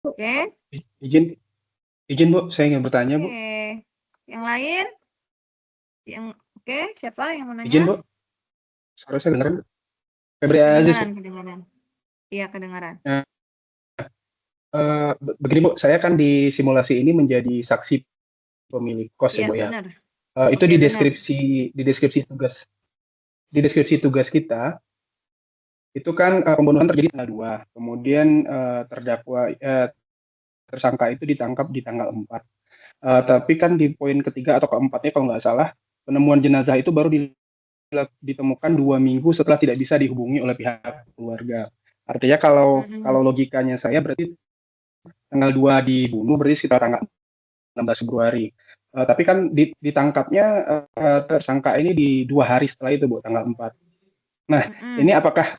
Oke. Izin, izin Bu, saya ingin bertanya Bu. Oke. Yang lain? Oke, siapa yang mau Izin nanya? Bu, suara saya dengeran? Febri Aziz Bu. Kedengaran. Iya, kedengaran. Nah, begini Bu, saya kan di simulasi ini menjadi saksi pemilik kos ya Iya, Bu ya. benar. Itu Oke, benar. di deskripsi tugas kita itu kan pembunuhan terjadi tanggal 2, kemudian tersangka itu ditangkap di tanggal 4. Tapi kan di poin ketiga atau keempatnya kalau nggak salah, penemuan jenazah itu baru ditemukan 2 minggu setelah tidak bisa dihubungi oleh pihak keluarga. Artinya kalau logikanya saya berarti tanggal 2 dibunuh berarti sekitar tanggal 16 Februari. Tapi kan ditangkapnya tersangka ini di 2 hari setelah itu, Bu, tanggal 4. Nah, ini apakah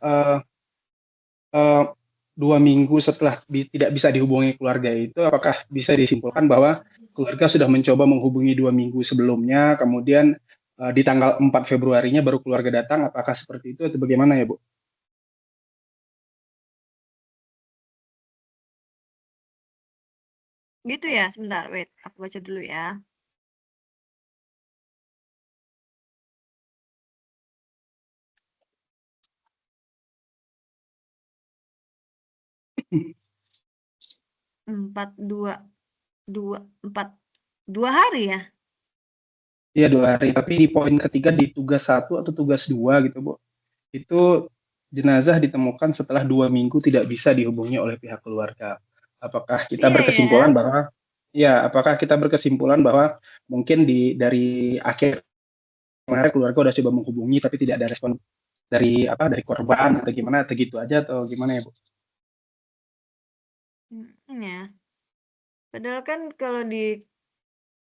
2 minggu setelah tidak bisa dihubungi keluarga itu, apakah bisa disimpulkan bahwa keluarga sudah mencoba menghubungi 2 minggu sebelumnya, kemudian di tanggal 4 Februarinya baru keluarga datang, apakah seperti itu atau bagaimana ya, Bu? Gitu ya, sebentar, wait. Aku baca dulu ya. Empat, empat, 2 hari ya? Iya 2 hari, tapi di poin ketiga di tugas 1 atau tugas 2 gitu, Bu. Itu jenazah ditemukan setelah 2 minggu tidak bisa dihubungi oleh pihak keluarga. Apakah kita Iya ya. berkesimpulan bahwa apakah kita berkesimpulan bahwa mungkin dari akhir kemarin keluarga udah coba menghubungi tapi tidak ada respon dari korban atau gimana atau gitu aja atau gimana ya Bu? Ya. Padahal kan kalau di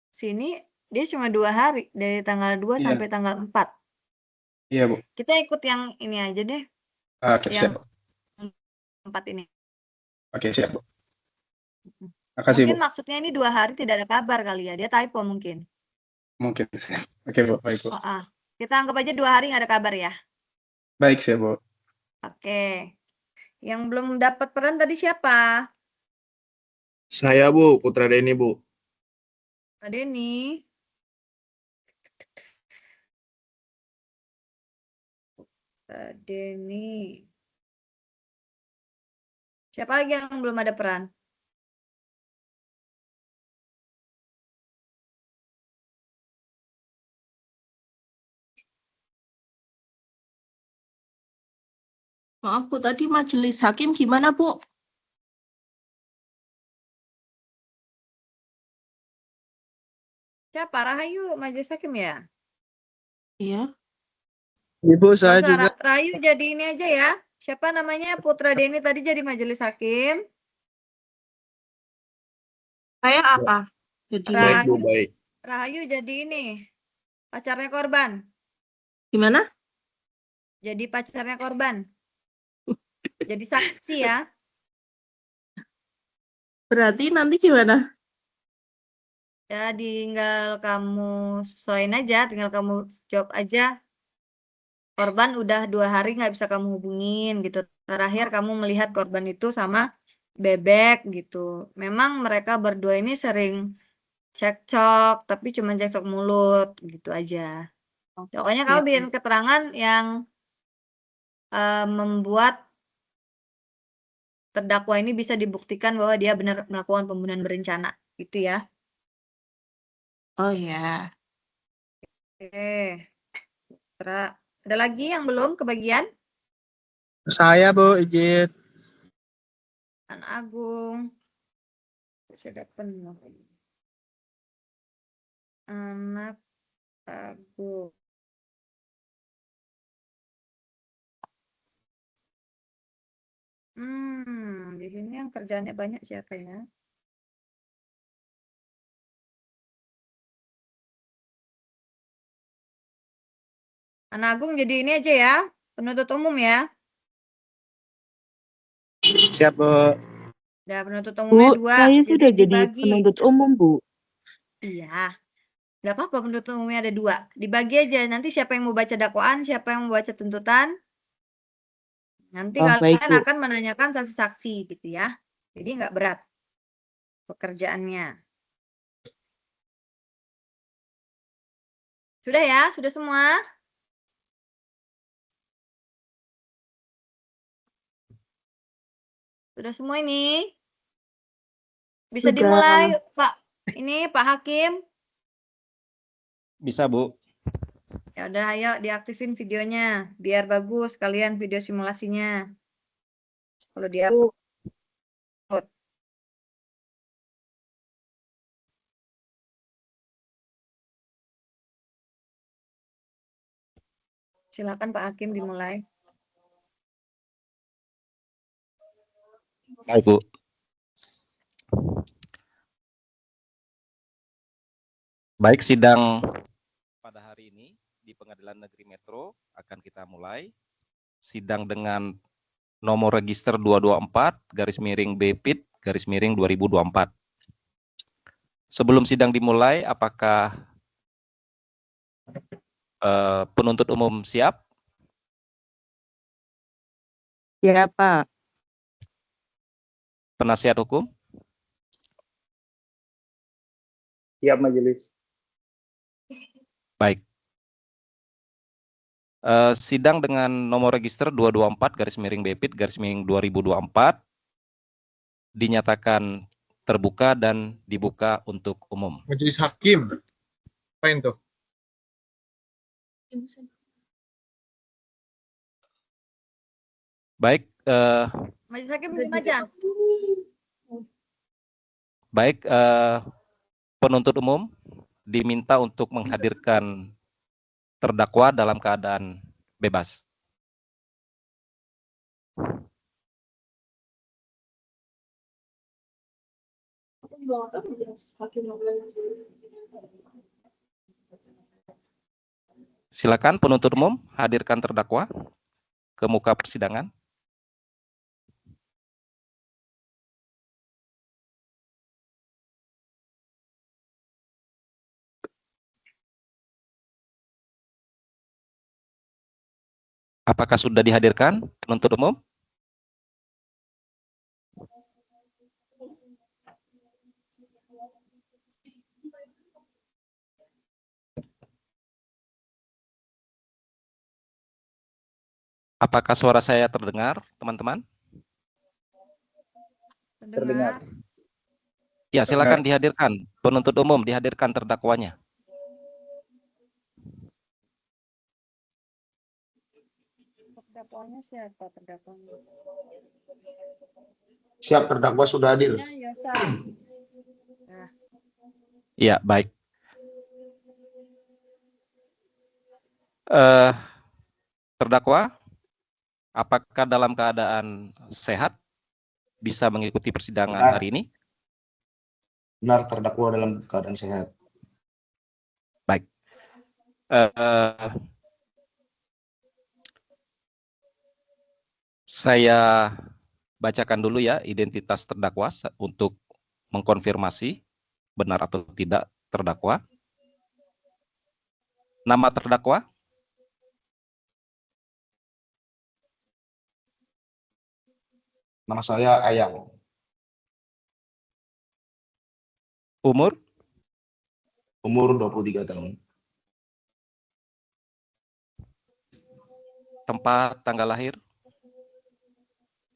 sini dia cuma 2 hari dari tanggal 2 Iya, sampai tanggal 4. iya Bu. Kita ikut yang ini aja deh, Oke yang siap Bu. 4 ini. Oke siap Bu. Makasih Bu. Mungkin maksudnya ini 2 hari tidak ada kabar kali ya, dia typo mungkin. Mungkin. Oke Bu, baik Bu. Kita anggap aja 2 hari nggak ada kabar ya. Baik siap Bu. Oke. Yang belum dapat peran tadi siapa? Saya Bu, Putra Denny Bu. Pak Denny. Pak Denny. Siapa lagi yang belum ada peran? Maaf Bu, tadi majelis hakim gimana Bu? Siapa? Rahayu majelis hakim ya? Iya. Ibu saya juga. Rahayu jadi ini aja ya. Siapa namanya? Putra Denny tadi jadi majelis hakim. Saya apa? Jadi Baik Bu, baik. Rahayu jadi ini. Pacarnya korban. Gimana? Jadi pacarnya korban. Jadi saksi ya. Berarti nanti gimana? Ya tinggal kamu sesuaiin aja, tinggal kamu jawab aja. Korban udah 2 hari nggak bisa kamu hubungin gitu. Terakhir kamu melihat korban itu sama bebek gitu. Memang mereka berdua ini sering cekcok, tapi cuma cekcok mulut gitu aja. Pokoknya kamu bikin keterangan yang membuat terdakwa ini bisa dibuktikan bahwa dia benar melakukan pembunuhan berencana, gitu ya. Oh ya. Oke. Ada lagi yang belum kebagian? Saya Bu, izin. Anak Agung. Sudah penuh. Anak Agung. Di sini yang kerjaannya banyak siapa ya? Anak Agung jadi ini aja ya, penuntut umum ya. Siap Bu. Ya, penuntut umumnya 2. Saya sudah jadi dibagi. penuntut umum, Bu. Iya. Nggak apa-apa, penuntut umumnya ada 2. Dibagi aja, nanti siapa yang mau baca dakwaan, siapa yang mau baca tuntutan. Nanti kalian baik, Bu. akan menanyakan saksi-saksi gitu ya. Jadi nggak berat. pekerjaannya. Sudah ya? Sudah semua? Sudah semua ini? Bisa Sudah. dimulai, Pak. Ini Pak Hakim. Bisa, Bu. Ya udah, ayo diaktifin videonya biar bagus kalian video simulasinya. Kalau dia silakan Pak Hakim dimulai. Baik, Bu. Baik, sidang pada hari ini di Pengadilan Negeri Metro akan kita mulai. Sidang dengan nomor register 224/BPIT/2024. Sebelum sidang dimulai, apakah penuntut umum siap? Ya, Pak. Penasihat hukum? Siap majelis. Baik. Sidang dengan nomor register 224/BPIT/2024 dinyatakan terbuka dan dibuka untuk umum. Majelis Hakim. Apain tuh? Baik, Majelis Hakim diam aja. baik, penuntut umum diminta untuk menghadirkan terdakwa dalam keadaan bebas. Silakan penuntut umum hadirkan terdakwa ke muka persidangan. Apakah sudah dihadirkan penuntut umum? Apakah suara saya terdengar, teman-teman? Terdengar. Ya, silakan dihadirkan. Penuntut umum dihadirkan terdakwanya. Terdakwanya siapa terdakwanya? Siap, terdakwa sudah hadir. Ya, Yosa. Nah, Ya, baik. Terdakwa, apakah dalam keadaan sehat bisa mengikuti persidangan hari ini? Benar, terdakwa dalam keadaan sehat. Baik. Saya bacakan dulu ya identitas terdakwa untuk mengkonfirmasi benar atau tidak terdakwa. Nama terdakwa? Nama saya Ayang. Umur? Umur 23 tahun. Tempat tanggal lahir?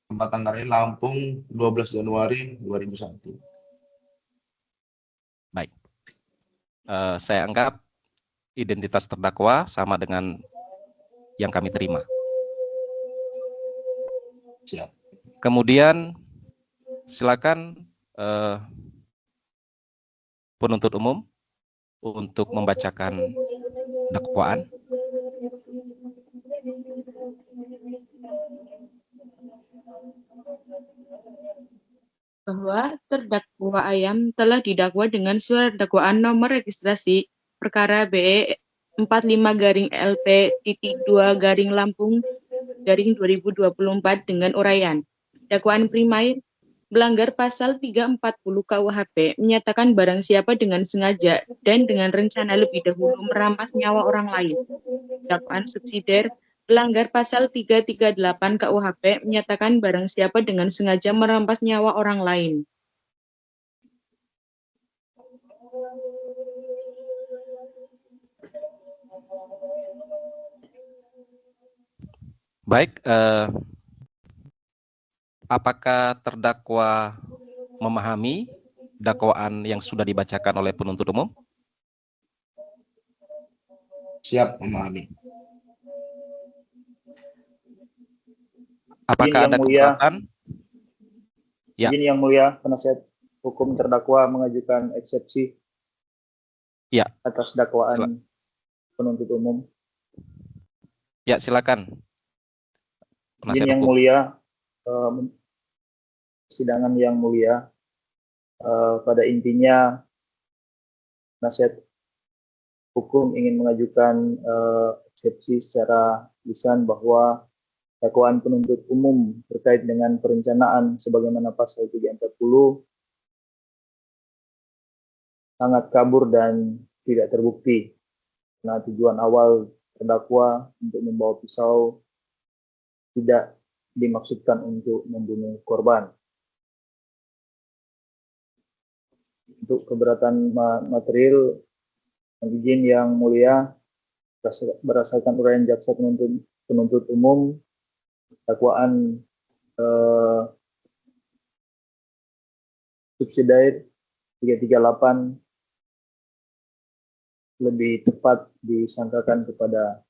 Tempat tanggal lahir Lampung 12 Januari 2001. Baik. Saya anggap identitas terdakwa sama dengan yang kami terima. Siap. Kemudian silakan penuntut umum untuk membacakan dakwaan. Bahwa terdakwa Ayam telah didakwa dengan surat dakwaan nomor registrasi perkara BE 45-LP-2-Lampung-2024 dengan uraian. Dakwaan primair melanggar pasal 340 KUHP menyatakan barang siapa dengan sengaja dan dengan rencana lebih dahulu merampas nyawa orang lain. Dakwaan subsidiar melanggar pasal 338 KUHP menyatakan barang siapa dengan sengaja merampas nyawa orang lain. Baik, apakah terdakwa memahami dakwaan yang sudah dibacakan oleh penuntut umum? Siap memahami. Apakah Yang ada mulia. keberatan? Ya. Izin Yang Mulia, penasihat hukum terdakwa mengajukan eksepsi Ya. atas dakwaan penuntut umum. Ya, silakan. Izin Yang Penasihat hukum. Mulia, persidangan Yang Mulia, pada intinya penasihat hukum ingin mengajukan eksepsi secara lisan bahwa dakwaan penuntut umum terkait dengan perencanaan sebagaimana pasal 340 sangat kabur dan tidak terbukti. Karena tujuan awal terdakwa untuk membawa pisau tidak dimaksudkan untuk membunuh korban. Untuk keberatan material, izin Yang Mulia, berdasarkan uraian jaksa penuntut umum, dakwaan subsidiar 338 lebih tepat disangkakan kepada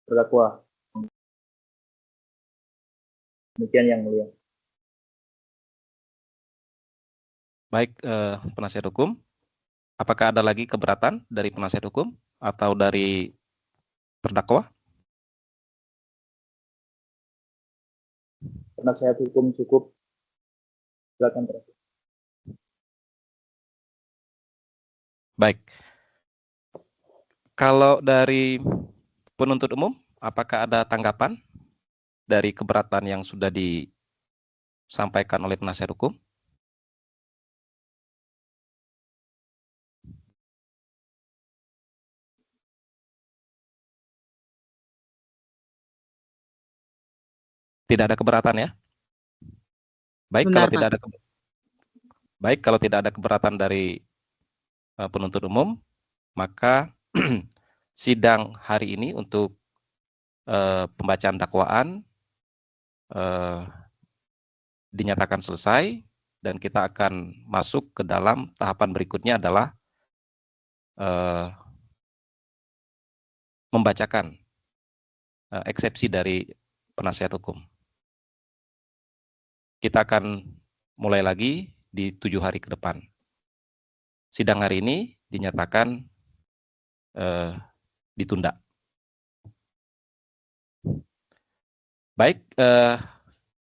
terdakwa. Demikian Yang Mulia. Baik, penasihat hukum. Apakah ada lagi keberatan dari penasihat hukum atau dari terdakwa? Penasihat hukum cukup. Silakan. Baik. Kalau dari penuntut umum, apakah ada tanggapan dari keberatan yang sudah disampaikan oleh penasihat hukum? Tidak ada keberatan ya? Baik, Benar, kalau tidak ada keberatan dari penuntut umum, maka sidang hari ini untuk pembacaan dakwaan dinyatakan selesai dan kita akan masuk ke dalam tahapan berikutnya adalah membacakan eksepsi dari penasihat hukum. Kita akan mulai lagi di 7 hari ke depan. Sidang hari ini dinyatakan ditunda. Baik,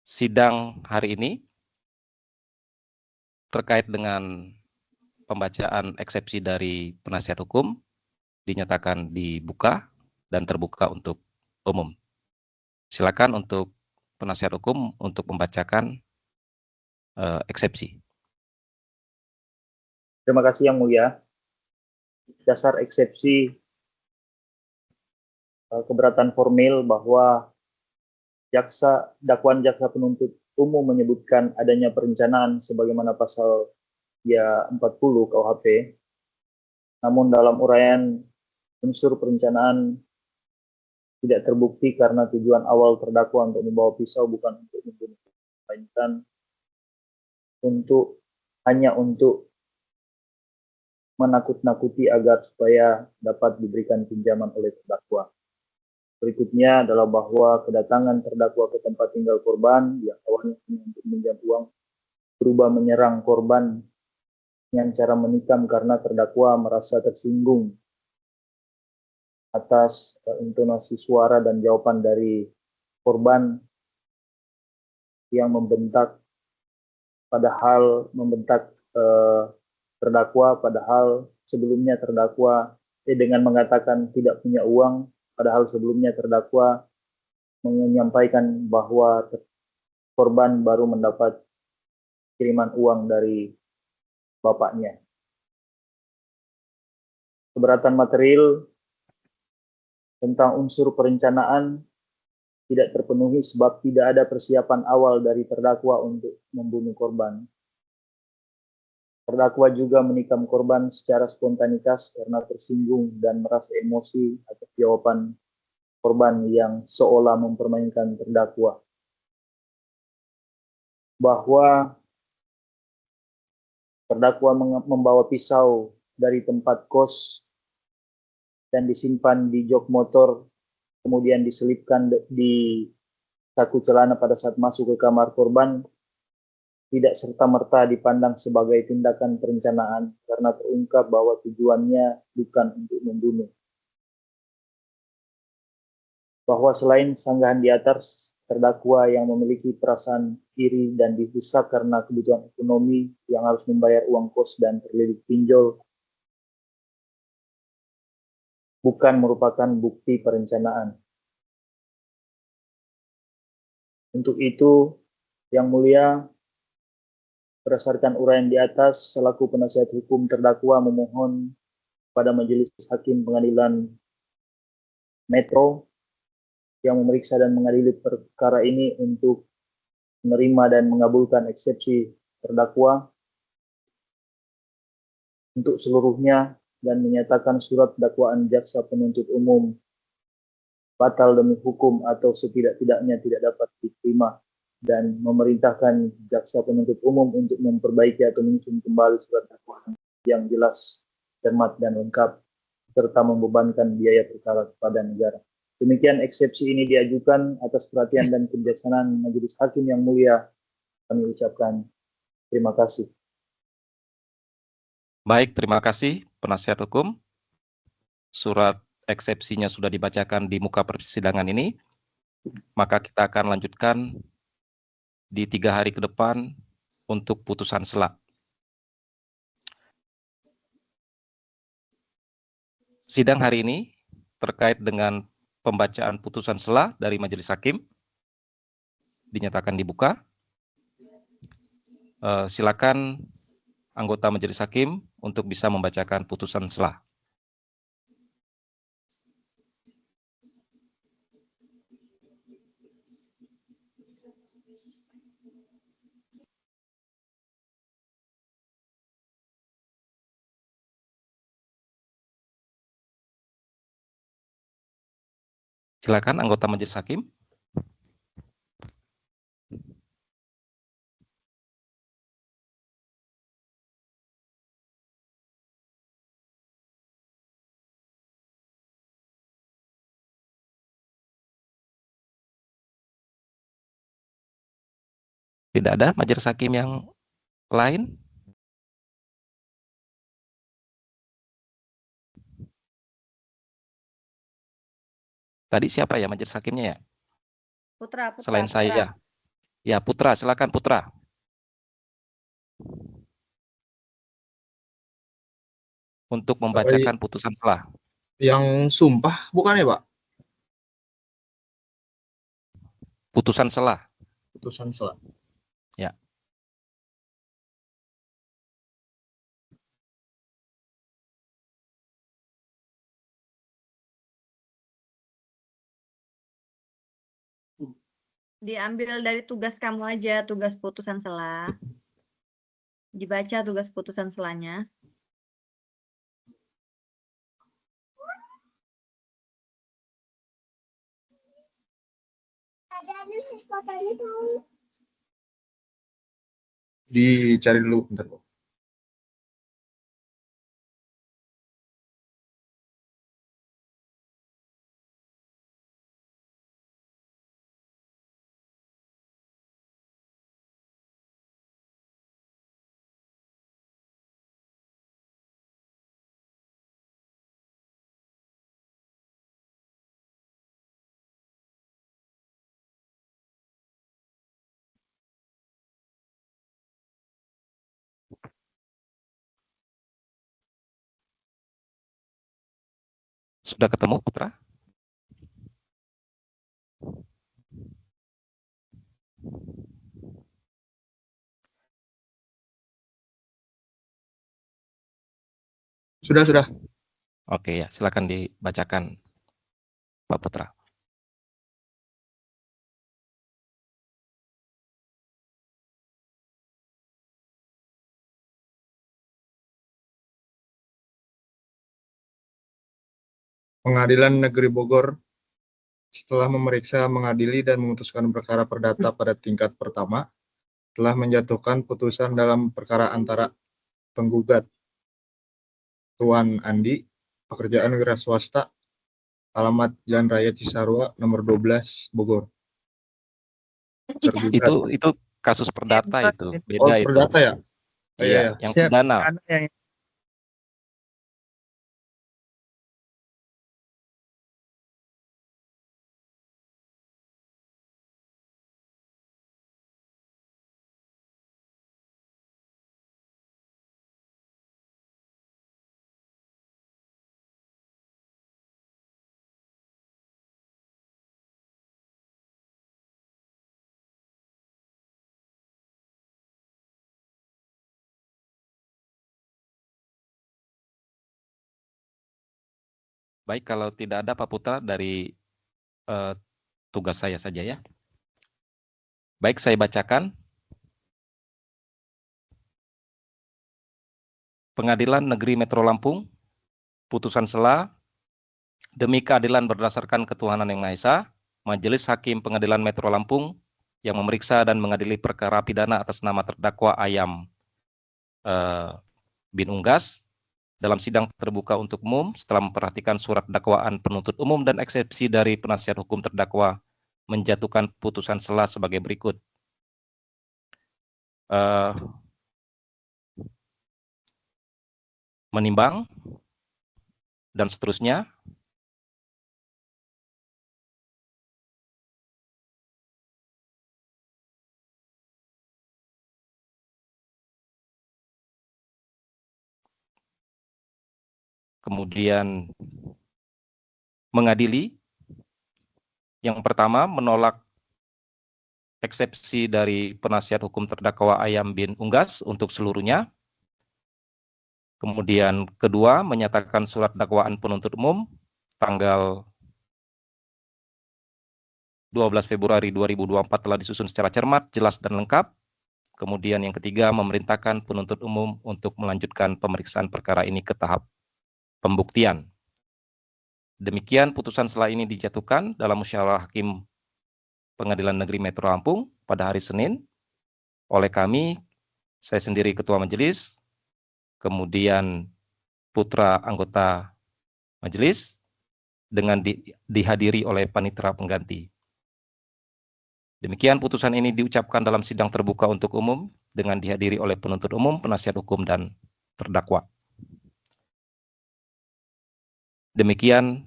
sidang hari ini terkait dengan pembacaan eksepsi dari penasihat hukum dinyatakan dibuka dan terbuka untuk umum. Silakan untuk penasihat hukum untuk membacakan eksepsi. Terima kasih Yang Mulia. Dasar eksepsi keberatan formil bahwa dakwaan jaksa penuntut umum menyebutkan adanya perencanaan sebagaimana pasal 40 KUHP. Namun dalam uraian unsur perencanaan tidak terbukti karena tujuan awal terdakwa untuk membawa pisau bukan untuk membunuh, melainkan hanya untuk menakut-nakuti agar supaya dapat diberikan pinjaman oleh terdakwa. Berikutnya adalah bahwa kedatangan terdakwa ke tempat tinggal korban yang awalnya untuk meminjam uang berubah menyerang korban dengan cara menikam karena terdakwa merasa tersinggung atas intonasi suara dan jawaban dari korban yang membentak terdakwa, padahal sebelumnya terdakwa dengan mengatakan tidak punya uang, padahal sebelumnya terdakwa menyampaikan bahwa korban baru mendapat kiriman uang dari bapaknya. Keberatan material tentang unsur perencanaan tidak terpenuhi sebab tidak ada persiapan awal dari terdakwa untuk membunuh korban. Terdakwa juga menikam korban secara spontanitas karena tersinggung dan merasa emosi atas jawaban korban yang seolah mempermainkan terdakwa, bahwa terdakwa membawa pisau dari tempat kos dan disimpan di jok motor, kemudian diselipkan di saku celana pada saat masuk ke kamar korban, tidak serta-merta dipandang sebagai tindakan perencanaan karena terungkap bahwa tujuannya bukan untuk membunuh. Bahwa selain sanggahan di atas, terdakwa yang memiliki perasaan iri dan didesak karena kebutuhan ekonomi yang harus membayar uang kos dan terlilit pinjol, bukan merupakan bukti perencanaan. Untuk itu, Yang Mulia, berdasarkan uraian di atas, selaku penasihat hukum terdakwa memohon pada Majelis Hakim Pengadilan Metro yang memeriksa dan mengadili perkara ini untuk menerima dan mengabulkan eksepsi terdakwa untuk seluruhnya dan menyatakan surat dakwaan jaksa penuntut umum batal demi hukum atau setidak-tidaknya tidak dapat diterima, dan memerintahkan jaksa penuntut umum untuk memperbaiki atau menyusun kembali surat dakwaan yang jelas, cermat, dan lengkap, serta membebankan biaya perkara kepada negara. Demikian eksepsi ini diajukan atas perhatian dan kebijaksanaan Majelis Hakim yang mulia. Kami ucapkan terima kasih. Baik, terima kasih penasihat hukum. Surat eksepsinya sudah dibacakan di muka persidangan ini. Maka kita akan lanjutkan di 3 hari ke depan untuk putusan sela. Sidang hari ini terkait dengan pembacaan putusan sela dari Majelis Hakim dinyatakan dibuka. Silakan anggota Majelis Hakim untuk bisa membacakan putusan sela. Silakan anggota Majelis Hakim. Tidak ada Majelis Hakim yang lain? Tadi siapa ya Majelis Hakimnya ya? Putra. Selain saya. Ya, Putra, silakan Putra. Untuk membacakan putusan sela. Yang sumpah bukan ya, Pak? Putusan sela. Putusan sela. Ya. Diambil dari tugas kamu aja, tugas putusan sela. Dibaca tugas putusan selanya. Dicari dulu bentar, Pak. Sudah ketemu Putra? Sudah. Oke ya, silakan dibacakan Pak Putra. Pengadilan Negeri Bogor setelah memeriksa, mengadili, dan memutuskan perkara perdata pada tingkat pertama, telah menjatuhkan putusan dalam perkara antara penggugat Tuan Andi, pekerjaan wira swasta, alamat Jalan Raya Cisarua, nomor 12, Bogor. Tergugat. Itu kasus perdata itu, Oh, beda itu. perdata ya? Oh, Iya, iya. yang Siap. pidana. Ada yang Baik, kalau tidak ada Pak Putra dari tugas saya saja ya. Baik, saya bacakan. Pengadilan Negeri Metro Lampung, putusan sela, demi keadilan berdasarkan ketuhanan yang Maha Esa, Majelis Hakim Pengadilan Metro Lampung yang memeriksa dan mengadili perkara pidana atas nama terdakwa Ayam bin Unggas dalam sidang terbuka untuk umum setelah memperhatikan surat dakwaan penuntut umum dan eksepsi dari penasihat hukum terdakwa menjatuhkan putusan sela sebagai berikut. Menimbang dan seterusnya. Kemudian mengadili. Yang pertama, menolak eksepsi dari penasihat hukum terdakwa Ayam bin Unggas untuk seluruhnya. Kemudian kedua, menyatakan surat dakwaan penuntut umum tanggal 12 Februari 2024 telah disusun secara cermat, jelas, dan lengkap. Kemudian yang ketiga, memerintahkan penuntut umum untuk melanjutkan pemeriksaan perkara ini ke tahap pembuktian. Demikian putusan sela ini dijatuhkan dalam musyawarah hakim Pengadilan Negeri Metro Lampung pada hari Senin oleh kami, saya sendiri Ketua Majelis, kemudian putra anggota majelis, dengan dihadiri oleh panitera pengganti. Demikian putusan ini diucapkan dalam sidang terbuka untuk umum dengan dihadiri oleh penuntut umum, penasihat hukum, dan terdakwa. Demikian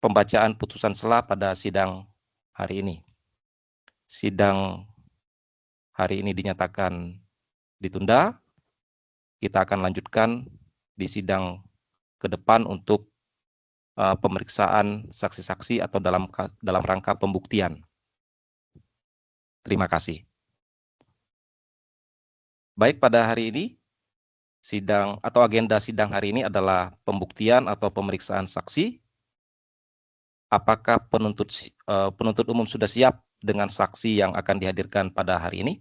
pembacaan putusan sela pada sidang hari ini. Sidang hari ini dinyatakan ditunda. Kita akan lanjutkan di sidang ke depan untuk pemeriksaan saksi-saksi atau dalam rangka pembuktian. Terima kasih. Baik, pada hari ini sidang atau agenda sidang hari ini adalah pembuktian atau pemeriksaan saksi. Apakah penuntut umum sudah siap dengan saksi yang akan dihadirkan pada hari ini?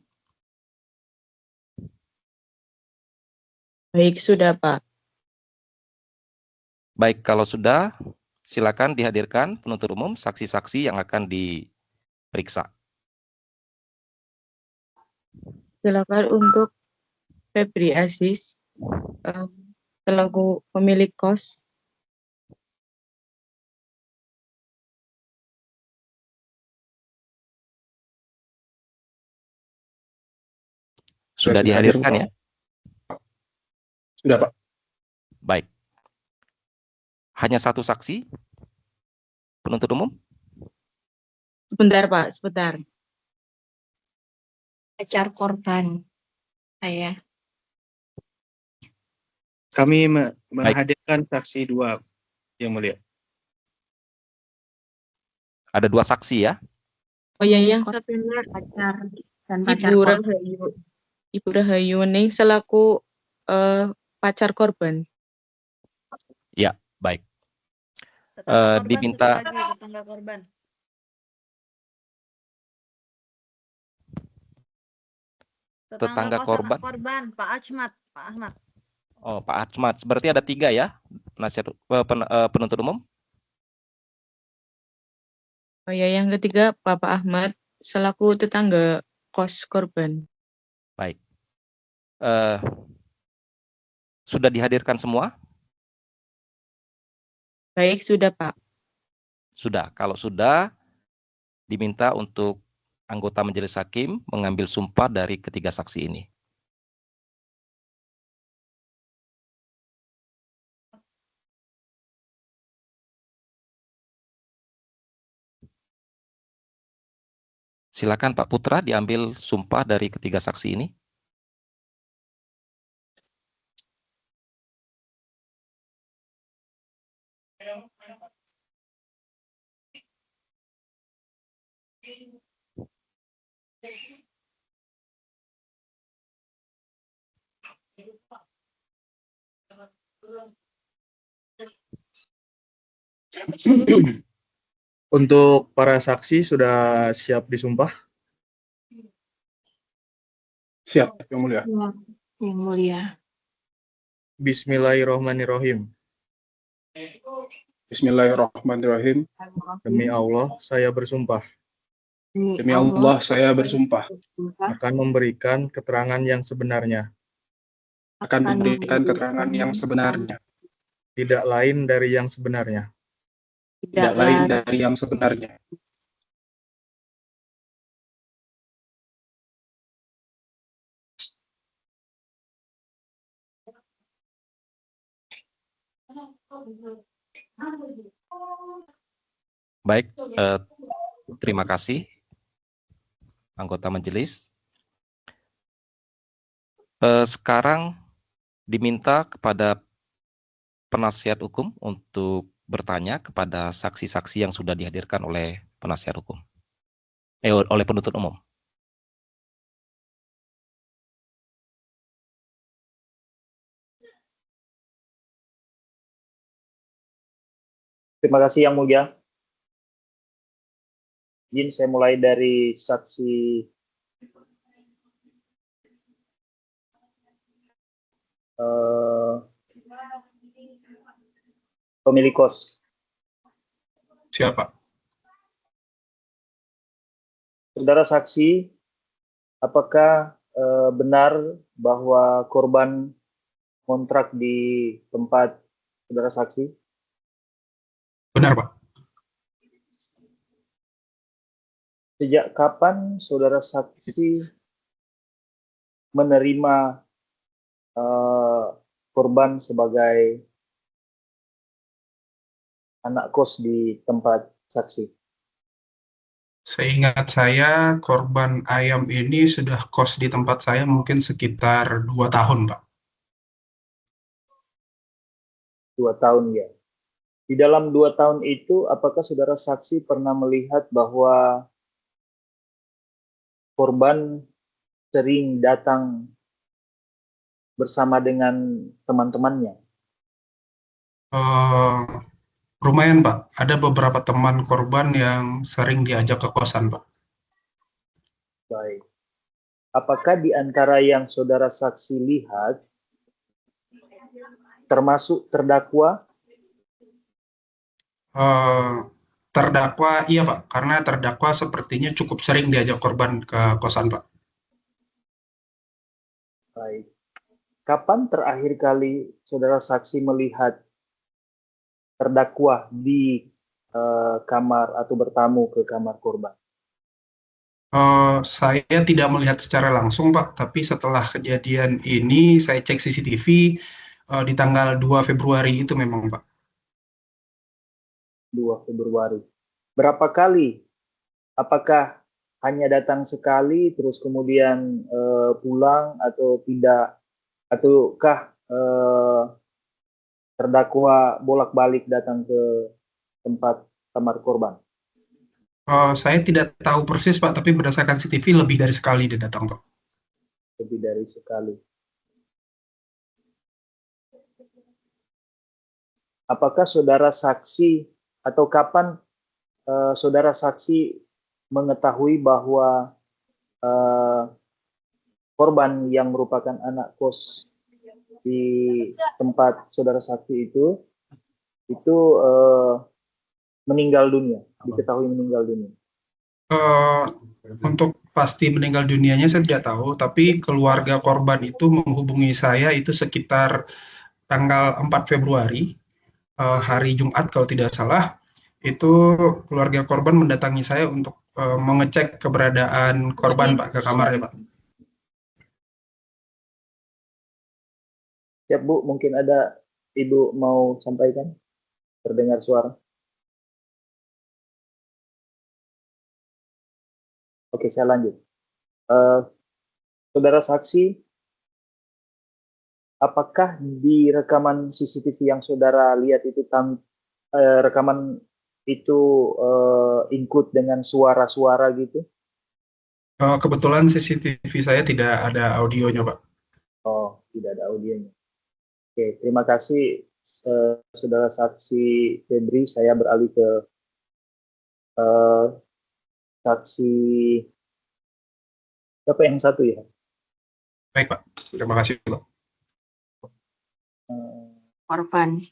Baik, sudah Pak. Baik, kalau sudah, silakan dihadirkan penuntut umum saksi-saksi yang akan diperiksa. Silakan untuk Febri Aziz, selaku pemilik kos. Sudah dihadirkan ya? Sudah, Pak. Baik. Hanya satu saksi penuntut umum? Sebentar Pak, sebentar. Pacar korban saya. kami menghadirkan saksi 2, Yang Mulia. Ada 2 saksi ya? Oh ya, yang satunya Pacar dan pacar Ibu korban. Rahayu. Ibu Rahayu Ning selaku pacar korban. Ya, baik. Tetangga korban Diminta satu lagi, tetangga korban. tetangga kosan korban. Pak Ahmad. Oh, Pak Ahmad. Berarti ada 3 ya penasihat penuntut umum? Oh ya, yang ketiga Bapak Ahmad selaku tetangga kos korban. Baik. Sudah dihadirkan semua? Baik, sudah Pak. Sudah. Kalau sudah, diminta untuk anggota majelis hakim mengambil sumpah dari ketiga saksi ini. Silakan Pak Putra diambil sumpah dari ketiga saksi ini. Untuk para saksi sudah siap disumpah? Siap, Yang Mulia. Yang Mulia. Bismillahirrahmanirrahim. Bismillahirrahmanirrahim. Demi Allah, saya bersumpah Demi Allah, saya bersumpah akan memberikan keterangan yang sebenarnya, akan memberikan keterangan yang sebenarnya, tidak lain dari yang sebenarnya. tidak lain dari yang sebenarnya. Baik, terima kasih anggota majelis. Sekarang diminta kepada penasihat hukum untuk bertanya kepada saksi-saksi yang sudah dihadirkan oleh penasihat hukum, oleh penuntut umum. Terima kasih Yang Mulia. Izin saya mulai dari saksi pemilik kos. Siapa? Saudara saksi, apakah benar bahwa korban kontrak di tempat saudara saksi? Benar, Pak. Sejak kapan saudara saksi menerima korban sebagai anak kos di tempat saksi? Seingat saya, korban ayam ini sudah kos di tempat saya mungkin sekitar 2 tahun, Pak. 2 tahun ya. Di dalam 2 tahun itu, apakah saudara saksi pernah melihat bahwa korban sering datang bersama dengan teman-temannya? Lumayan, Pak. Ada beberapa teman korban yang sering diajak ke kosan, Pak. Baik. Apakah di antara yang saudara saksi lihat, termasuk terdakwa? Terdakwa, iya Pak, karena terdakwa sepertinya cukup sering diajak korban ke kosan, Pak. Baik. Kapan terakhir kali saudara saksi melihat terdakwa di kamar atau bertamu ke kamar korban? Saya tidak melihat secara langsung, Pak, tapi setelah kejadian ini saya cek CCTV di tanggal 2 Februari itu memang, Pak. 2 Februari. Berapa kali? Apakah hanya datang sekali terus kemudian pulang atau tidak? Ataukah terdakwa bolak-balik datang ke tempat kamar korban? Saya tidak tahu persis, Pak, tapi berdasarkan CCTV lebih dari sekali dia datang, Pak. Lebih dari sekali. Apakah saudara saksi atau kapan saudara saksi mengetahui bahwa korban yang merupakan anak kos di tempat saudara saksi itu meninggal dunia, diketahui meninggal dunia? Untuk pasti meninggal dunianya saya tidak tahu, tapi keluarga korban itu menghubungi saya itu sekitar tanggal 4 Februari, hari Jumat kalau tidak salah. Itu keluarga korban mendatangi saya untuk mengecek keberadaan korban, Pak, ke kamarnya, Pak. Siap, Bu, mungkin ada Ibu mau sampaikan? Terdengar suara. Oke, saya lanjut. Saudara saksi, apakah di rekaman CCTV yang saudara lihat itu rekaman itu include dengan suara-suara gitu? Kebetulan CCTV saya tidak ada audionya, Pak. Oh, tidak ada audionya. Oke, terima kasih saudara saksi Febri. Saya beralih ke saksi siapa yang satu ya? Baik, Pak. Terima kasih, Pak. Korban.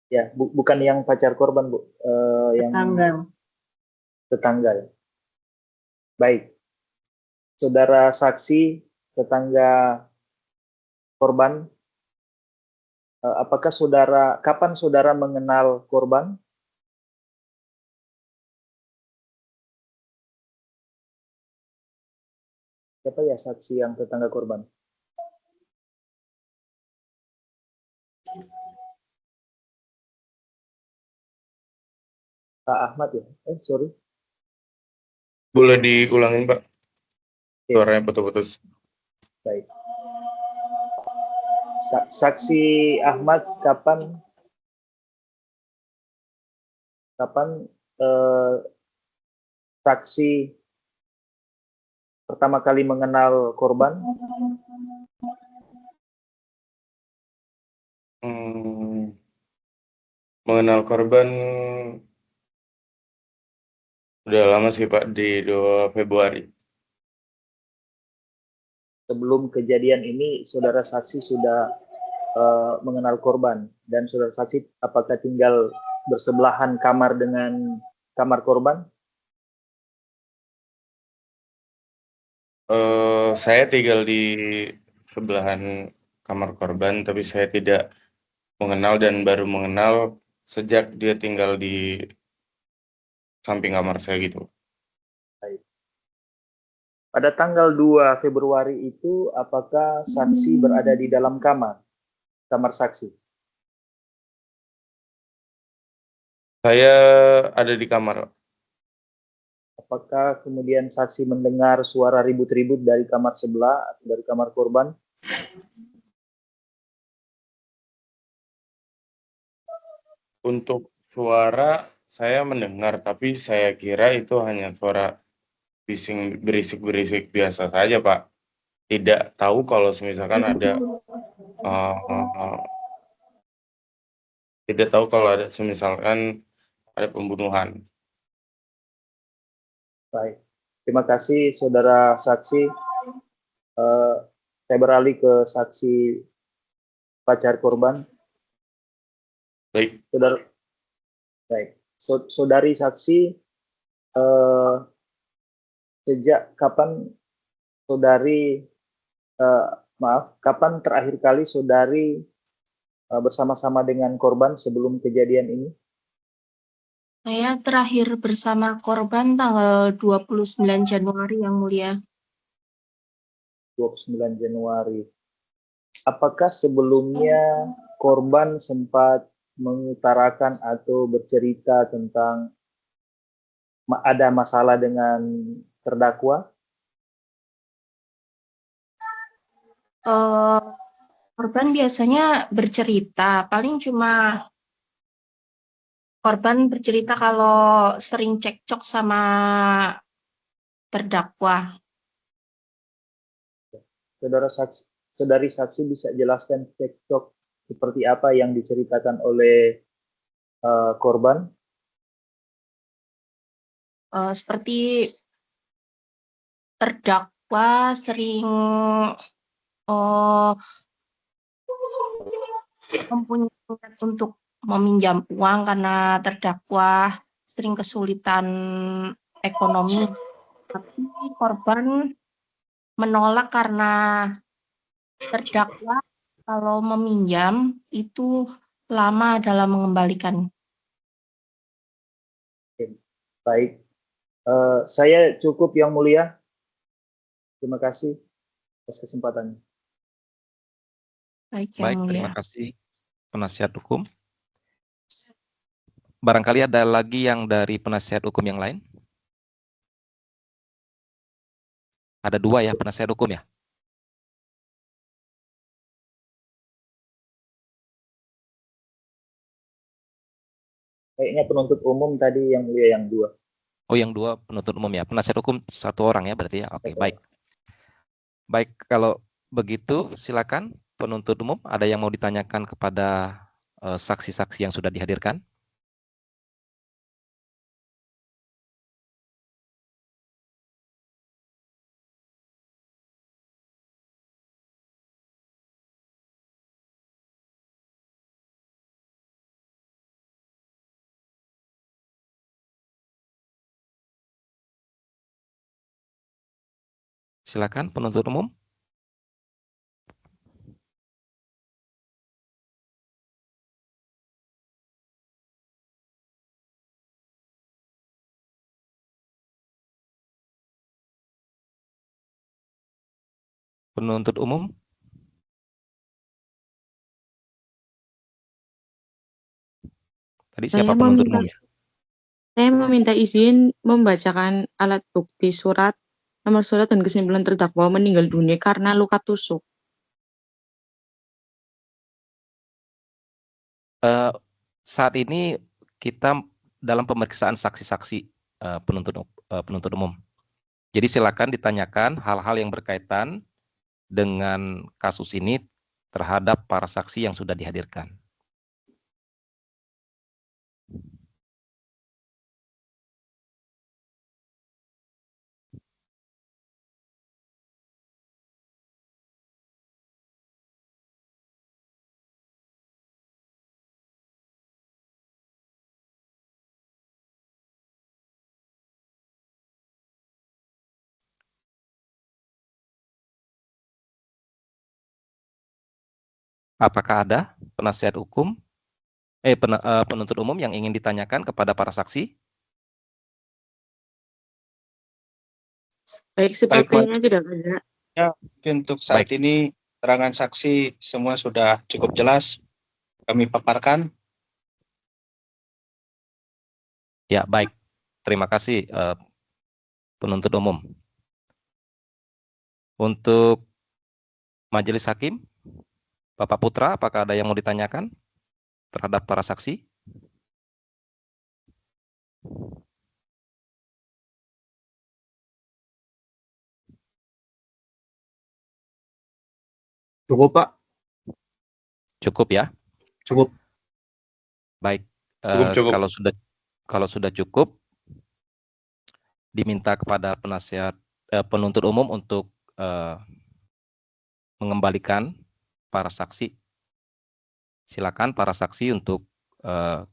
Ya, bukan yang pacar korban, Bu. Yang tetangga ya. Baik. Saudara saksi tetangga korban, apakah kapan saudara mengenal korban? Siapa ya saksi yang tetangga korban? Pak Ahmad ya? Sorry. Boleh diulangin, Pak? Suaranya putus-putus. Baik. Saksi Ahmad, kapan saksi pertama kali mengenal korban? Mengenal korban udah lama sih, Pak, di 2 Februari. Sebelum kejadian ini, saudara saksi sudah mengenal korban, dan saudara saksi apakah tinggal bersebelahan kamar dengan kamar korban? Saya tinggal di sebelahan kamar korban, tapi saya tidak mengenal dan baru mengenal sejak dia tinggal di samping kamar saya gitu. Baik. Pada tanggal 2 Februari itu, apakah saksi berada di dalam kamar saksi? Saya ada di kamar. Apakah kemudian saksi mendengar suara ribut-ribut dari kamar sebelah atau dari kamar korban? Untuk suara saya mendengar, tapi saya kira itu hanya suara berisik-berisik biasa saja, Pak. Tidak tahu kalau misalkan ada tidak tahu kalau ada misalkan ada pembunuhan. Baik, terima kasih saudara saksi. Saya beralih ke saksi pacar korban. Baik. Saudari saksi, sejak kapan saudari, kapan terakhir kali saudari bersama-sama dengan korban sebelum kejadian ini? Saya terakhir bersama korban tanggal 29 Januari, Yang Mulia. 29 Januari. Apakah sebelumnya korban sempat mengutarakan atau bercerita tentang ada masalah dengan terdakwa? Korban biasanya bercerita, paling cuma korban bercerita kalau sering cekcok sama terdakwa. Saudari saksi bisa jelaskan cekcok seperti apa yang diceritakan oleh korban? Seperti terdakwa sering mempunyai niat untuk meminjam uang karena terdakwa sering kesulitan ekonomi. Tapi korban menolak karena terdakwa kalau meminjam itu lama dalam mengembalikan. Baik, saya cukup Yang Mulia. Terima kasih atas kesempatannya. Baik, Yang Baik, Mulia. terima kasih penasihat hukum. Barangkali ada lagi yang dari penasihat hukum yang lain? Ada 2 ya penasihat hukum ya? Kayaknya penuntut umum tadi Yang Mulia yang 2. Oh, yang 2 penuntut umum ya. Penasihat hukum 1 orang ya berarti ya. Oke, baik. Baik, kalau begitu silakan penuntut umum, ada yang mau ditanyakan kepada saksi-saksi yang sudah dihadirkan? Silakan penuntut umum. Penuntut umum. Tadi siapa penuntut umum ya? Saya meminta izin membacakan alat bukti nomor surat dan kesimpulan terdakwa meninggal dunia karena luka tusuk. Saat ini kita dalam pemeriksaan saksi-saksi penuntut umum. Jadi silakan ditanyakan hal-hal yang berkaitan dengan kasus ini terhadap para saksi yang sudah dihadirkan. Apakah ada penasihat hukum, penuntut umum yang ingin ditanyakan kepada para saksi? Baik, sepertinya tidak ada. Ya, mungkin untuk saat ini keterangan saksi semua sudah cukup jelas kami paparkan. Ya, baik. Terima kasih penuntut umum. Untuk majelis hakim, Bapak Putra, apakah ada yang mau ditanyakan terhadap para saksi? Cukup, Pak. Cukup ya? Cukup. Baik. Cukup. Kalau sudah cukup, diminta kepada penuntut umum untuk mengembalikan para saksi. Silakan para saksi untuk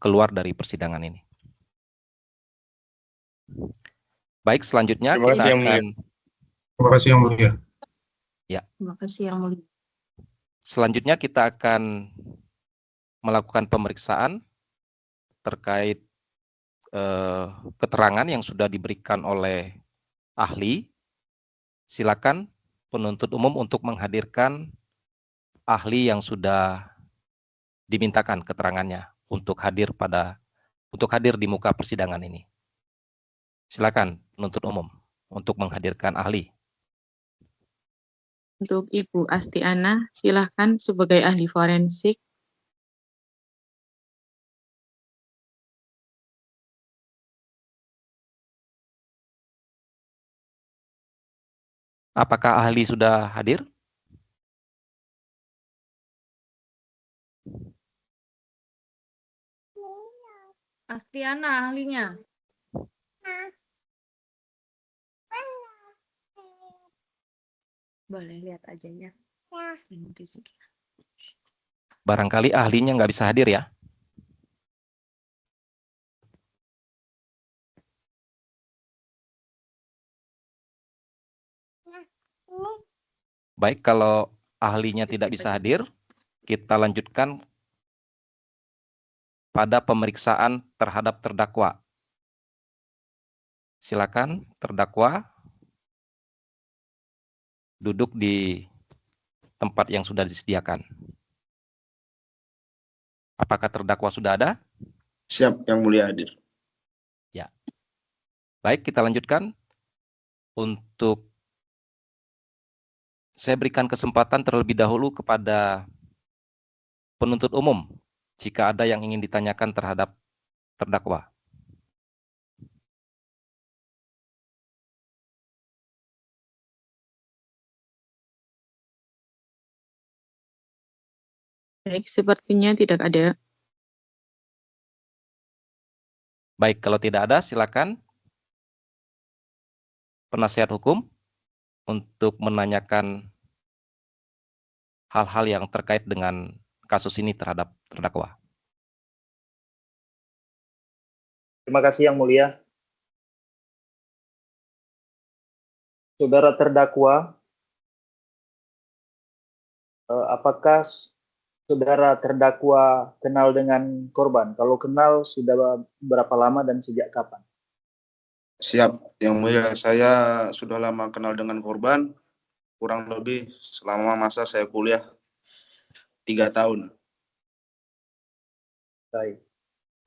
keluar dari persidangan ini. Baik, selanjutnya Terima kita kasih, Yang akan. Terima kasih Yang Mulia. Ya. Terima kasih Yang Mulia. Selanjutnya kita akan melakukan pemeriksaan terkait keterangan yang sudah diberikan oleh ahli. Silakan penuntut umum untuk menghadirkan ahli yang sudah dimintakan keterangannya untuk hadir di muka persidangan ini. Silakan penuntut umum untuk menghadirkan ahli. Untuk Ibu Astiana, silakan sebagai ahli forensik. Apakah ahli sudah hadir? Astiana ahlinya. Boleh lihat aja ya. Barangkali ahlinya nggak bisa hadir ya? Baik, kalau ahlinya tidak bisa hadir, kita lanjutkan pada pemeriksaan terhadap terdakwa. Silakan terdakwa duduk di tempat yang sudah disediakan. Apakah terdakwa sudah ada? Siap, Yang Mulia hadir. Ya. Baik, kita lanjutkan. Untuk saya berikan kesempatan terlebih dahulu kepada penuntut umum jika ada yang ingin ditanyakan terhadap terdakwa. Baik, sepertinya tidak ada. Baik, kalau tidak ada, silakan penasihat hukum untuk menanyakan hal-hal yang terkait dengan kasus ini terhadap terdakwa. Terima kasih Yang Mulia. Saudara terdakwa, apakah saudara terdakwa kenal dengan korban? Kalau kenal, sudah berapa lama dan sejak kapan? Siap, Yang Mulia. Saya sudah lama kenal dengan korban, kurang lebih selama masa saya kuliah 3 tahun. Baik.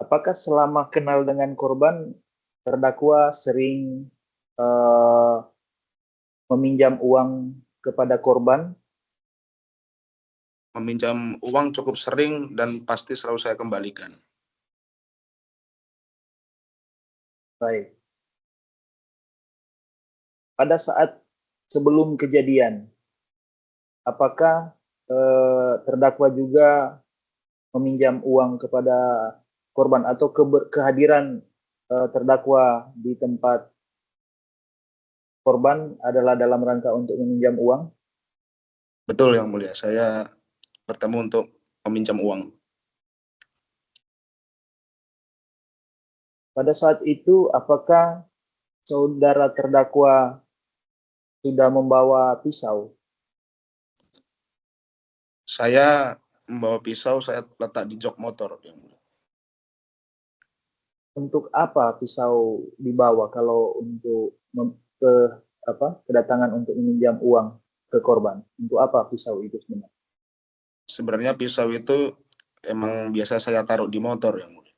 Apakah selama kenal dengan korban, terdakwa sering meminjam uang kepada korban? Meminjam uang cukup sering dan pasti selalu saya kembalikan. Baik. Pada saat sebelum kejadian, apakah terdakwa juga meminjam uang kepada korban atau kehadiran terdakwa di tempat korban adalah dalam rangka untuk meminjam uang? Betul Yang Mulia, saya bertemu untuk meminjam uang. Pada saat itu, apakah saudara terdakwa sudah membawa pisau? Saya membawa pisau, saya letak di jok motor. Untuk apa pisau dibawa kalau untuk kedatangan untuk meminjam uang ke korban? Untuk apa pisau itu sebenarnya? Sebenarnya pisau itu emang biasa saya taruh di motor Yang Mulia,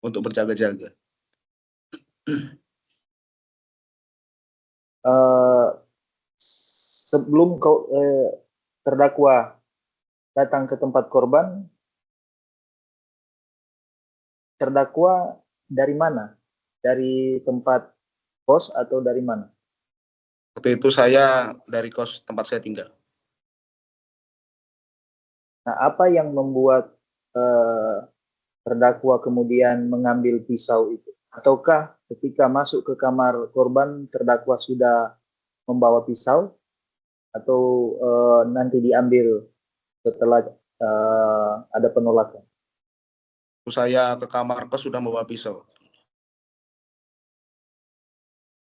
untuk berjaga-jaga. Sebelum terdakwa datang ke tempat korban, terdakwa dari mana? Dari tempat kos atau dari mana? Waktu itu saya dari kos tempat saya tinggal. Nah, apa yang membuat terdakwa kemudian mengambil pisau itu? Ataukah ketika masuk ke kamar korban, terdakwa sudah membawa pisau? Atau nanti diambil setelah ada penolakan? Saya ke kamar kos sudah membawa pisau.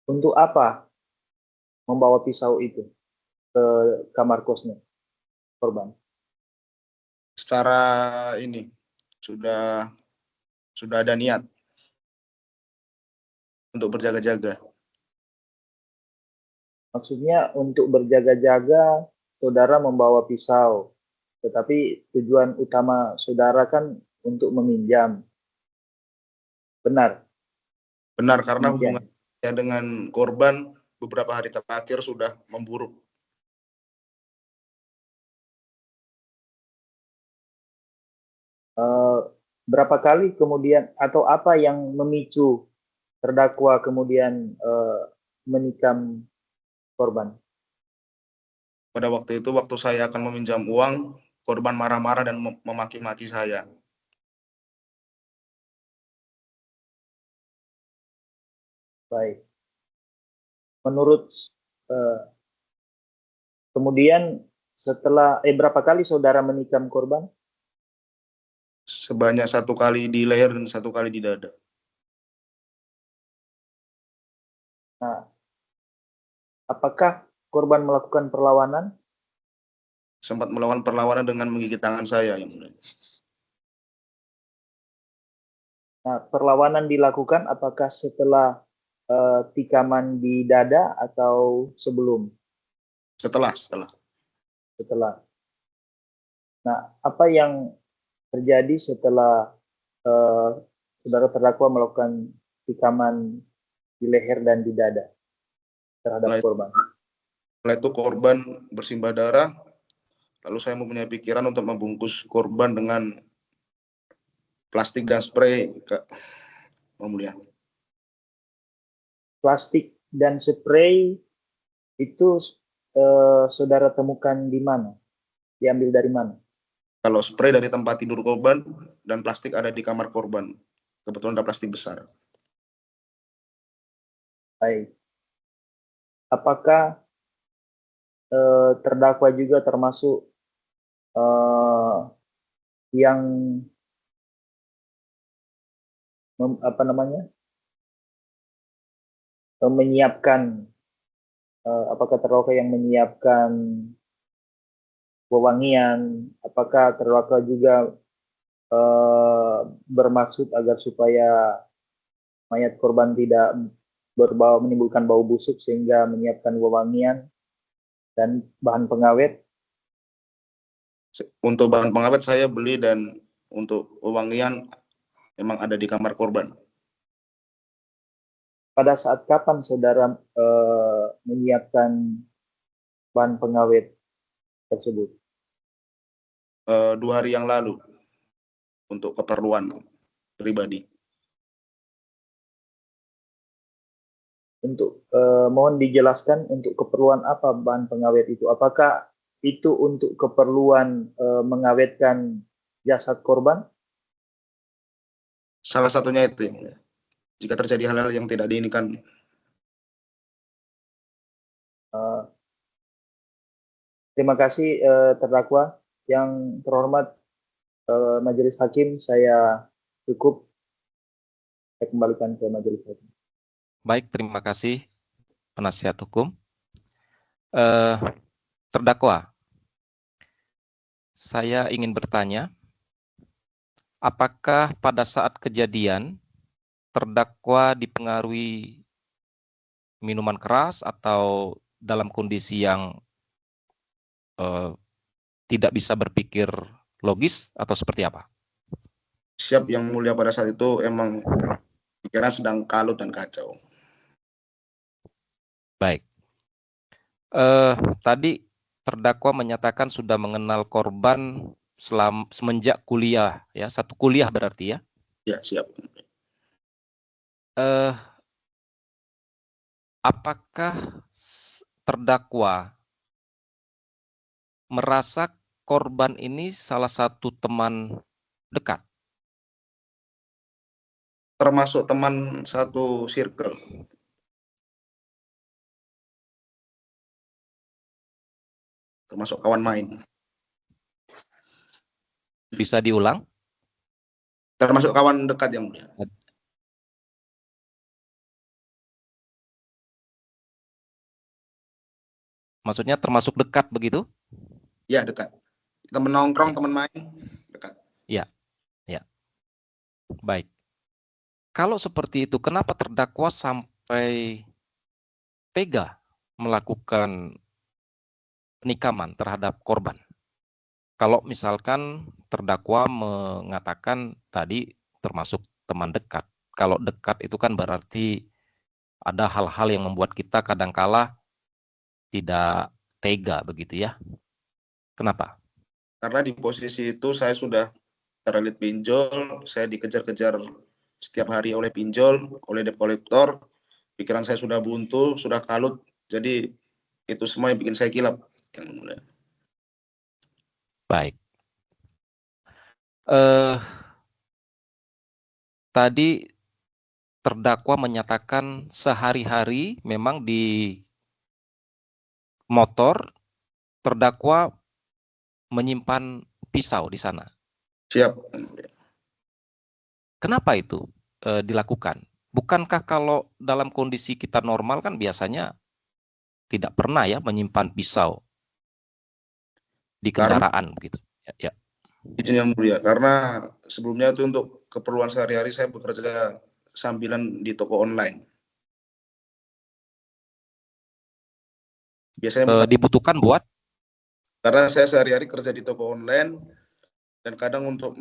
Untuk apa membawa pisau itu ke kamar kosnya korban? Secara ini sudah ada niat untuk berjaga-jaga. Maksudnya untuk berjaga-jaga, saudara membawa pisau, tetapi tujuan utama saudara kan untuk meminjam. Benar? Benar, karena Demikian. hubungannya dengan korban beberapa hari terakhir sudah memburuk. Berapa kali kemudian atau apa yang memicu terdakwa kemudian menikam korban? Pada waktu itu, waktu saya akan meminjam uang, korban marah-marah dan memaki-maki saya. Baik. Menurut kemudian setelah berapa kali saudara menikam korban? Sebanyak 1 kali di leher dan 1 kali di dada. Nah, apakah korban melakukan perlawanan? Sempat melawan perlawanan dengan menggigit tangan saya, Yang Mulia. Nah, perlawanan dilakukan apakah setelah tikaman di dada atau sebelum? Setelah. Setelah. Nah, apa yang terjadi setelah saudara terdakwa melakukan tikaman di leher dan di dada terhadap korban? Setelah itu korban bersimbah darah, lalu saya mempunyai pikiran untuk membungkus korban dengan plastik dan spray, Kak Yang Mulia. Plastik dan spray itu saudara temukan di mana? Diambil dari mana? Kalau spray dari tempat tidur korban dan plastik ada di kamar korban. Kebetulan ada plastik besar. Baik. Apakah terdakwa juga termasuk yang menyiapkan, apakah terdakwa yang menyiapkan wewangian, apakah terdakwa juga bermaksud agar supaya mayat korban tidak menimbulkan bau busuk sehingga menyiapkan wewangian dan bahan pengawet? Untuk bahan pengawet saya beli, dan untuk wewangian memang ada di kamar korban. Pada saat kapan saudara menyiapkan bahan pengawet tersebut? 2 hari yang lalu untuk keperluan pribadi. Untuk mohon dijelaskan untuk keperluan apa bahan pengawet itu? Apakah itu untuk keperluan mengawetkan jasad korban? Salah satunya itu, ya. Jika terjadi hal-hal yang tidak diinginkan. Terima kasih terdakwa. Yang terhormat Majelis Hakim, saya cukup. Saya kembalikan ke Majelis Hakim. Baik, terima kasih penasihat hukum. Terdakwa, saya ingin bertanya, apakah pada saat kejadian terdakwa dipengaruhi minuman keras atau dalam kondisi yang tidak bisa berpikir logis atau seperti apa? Siap, Yang Mulia, pada saat itu emang pikiran sedang kalut dan kacau. Baik. Tadi terdakwa menyatakan sudah mengenal korban semenjak kuliah, ya, satu kuliah berarti ya? Ya, siap. Apakah terdakwa merasa korban ini salah satu teman dekat? Termasuk teman satu circle. Termasuk kawan main. Bisa diulang? Termasuk kawan dekat, Yang Mulia. Maksudnya termasuk dekat begitu? Ya, dekat. Teman nongkrong, teman main, dekat. Ya, ya. Baik. Kalau seperti itu, kenapa terdakwa sampai tega melakukan penikaman terhadap korban? Kalau misalkan terdakwa mengatakan tadi termasuk teman dekat. Kalau dekat itu kan berarti ada hal-hal yang membuat kita kadangkala tidak tega begitu ya. Kenapa? Karena di posisi itu saya sudah terlilit pinjol, saya dikejar-kejar setiap hari oleh pinjol, oleh debt collector. Pikiran saya sudah buntu, sudah kalut. Jadi itu semua yang bikin saya kilap, Yang Mulia. Baik. Tadi terdakwa menyatakan sehari-hari memang di motor terdakwa menyimpan pisau di sana. Siap. Kenapa itu dilakukan? Bukankah kalau dalam kondisi kita normal kan biasanya tidak pernah ya menyimpan pisau di Karena kendaraan begitu. Ya. izin yang mulia, karena sebelumnya itu untuk keperluan sehari-hari saya bekerja sambilan di toko online. Biasanya Dibutuhkan buat karena saya sehari-hari kerja di toko online dan kadang untuk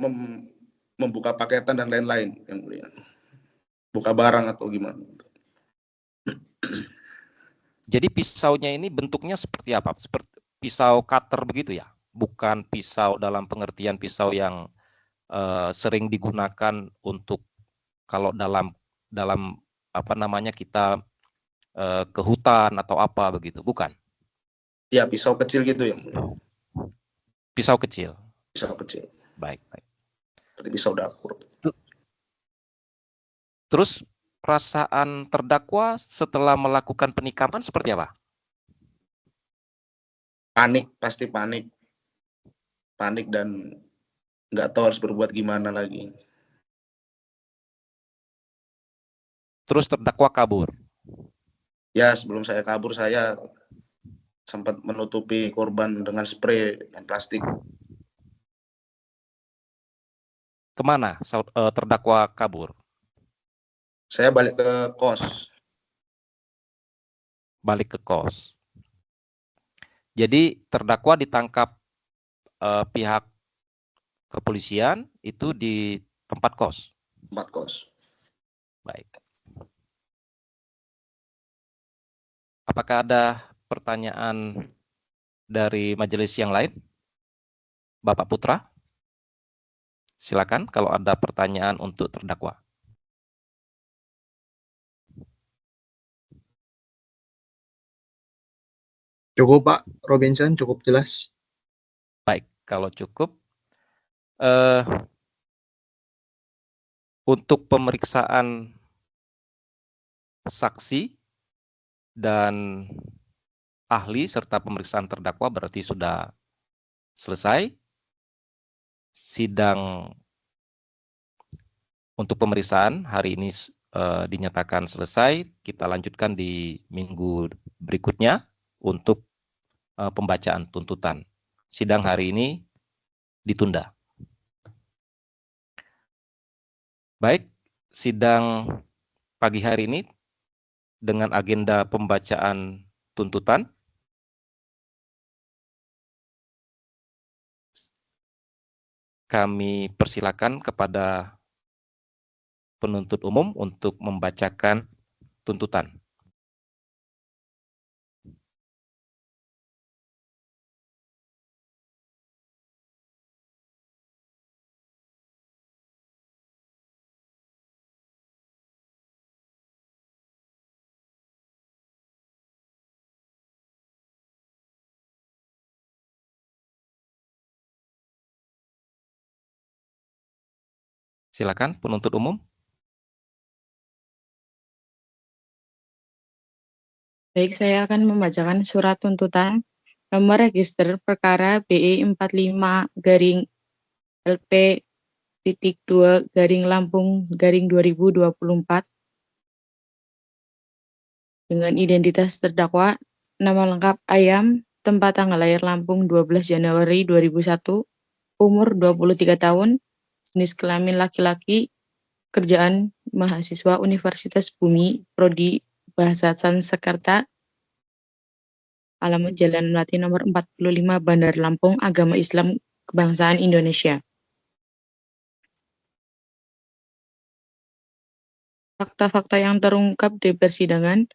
membuka paketan dan lain-lain yang mulia. Buka barang atau gimana. Jadi pisaunya ini bentuknya seperti apa? Seperti pisau cutter begitu ya? Bukan pisau dalam pengertian pisau yang sering digunakan untuk kalau dalam apa namanya kita ke hutan atau apa begitu, bukan? Ya, pisau kecil gitu yang mulia. Pisau kecil. Pisau kecil. Baik. Seperti pisau dapur. Terus perasaan terdakwa setelah melakukan penikaman seperti apa? Panik, pasti panik. Panik dan nggak tahu harus berbuat gimana lagi. Terus terdakwa kabur? Ya, sebelum saya kabur, saya sempat menutupi korban dengan spray dan plastik. Kemana terdakwa kabur? Saya balik ke kos. Balik ke kos. Jadi terdakwa ditangkap pihak kepolisian itu di tempat kos. Tempat kos. Baik. Apakah ada pertanyaan dari majelis yang lain? Bapak Putra, silakan kalau ada pertanyaan untuk terdakwa. Cukup Pak Robinson, cukup jelas. Baik, kalau cukup. Untuk pemeriksaan saksi dan ahli serta pemeriksaan terdakwa berarti sudah selesai. Sidang untuk pemeriksaan hari ini dinyatakan selesai. Kita lanjutkan di minggu berikutnya untuk pembacaan tuntutan. Sidang hari ini ditunda. Baik, sidang pagi hari ini dengan agenda pembacaan tuntutan. Kami persilakan kepada penuntut umum untuk membacakan tuntutan. Silakan penuntut umum. Baik, saya akan membacakan surat tuntutan nomor register perkara BE 45-LP-2-Lampung-2024 dengan identitas terdakwa, nama lengkap Ayam, tempat tanggal lahir Lampung 12 Januari 2001, umur 23 tahun, jenis kelamin laki-laki, kerjaan mahasiswa Universitas Bumi, Prodi Bahasa Sanskerta, alamat Jalan Melati nomor 45 Bandar Lampung, agama Islam, kebangsaan Indonesia. Fakta-fakta yang terungkap di persidangan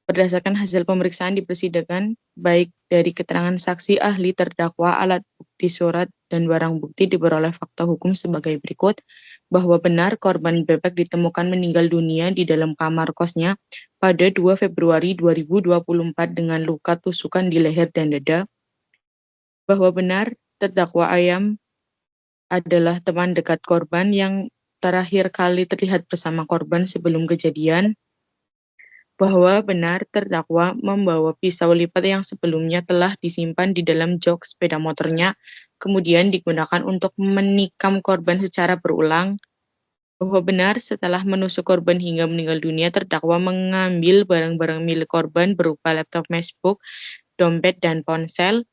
berdasarkan hasil pemeriksaan di persidangan, baik dari keterangan saksi, ahli, terdakwa, alat bukti surat, dan barang bukti diperoleh fakta hukum sebagai berikut, bahwa benar korban bebek ditemukan meninggal dunia di dalam kamar kosnya pada 2 Februari 2024 dengan luka tusukan di leher dan dada, bahwa benar terdakwa Ayam adalah teman dekat korban yang terakhir kali terlihat bersama korban sebelum kejadian, bahwa benar terdakwa membawa pisau lipat yang sebelumnya telah disimpan di dalam jok sepeda motornya, kemudian digunakan untuk menikam korban secara berulang, bahwa benar setelah menusuk korban hingga meninggal dunia, terdakwa mengambil barang-barang milik korban berupa laptop MacBook, dompet, dan ponsel.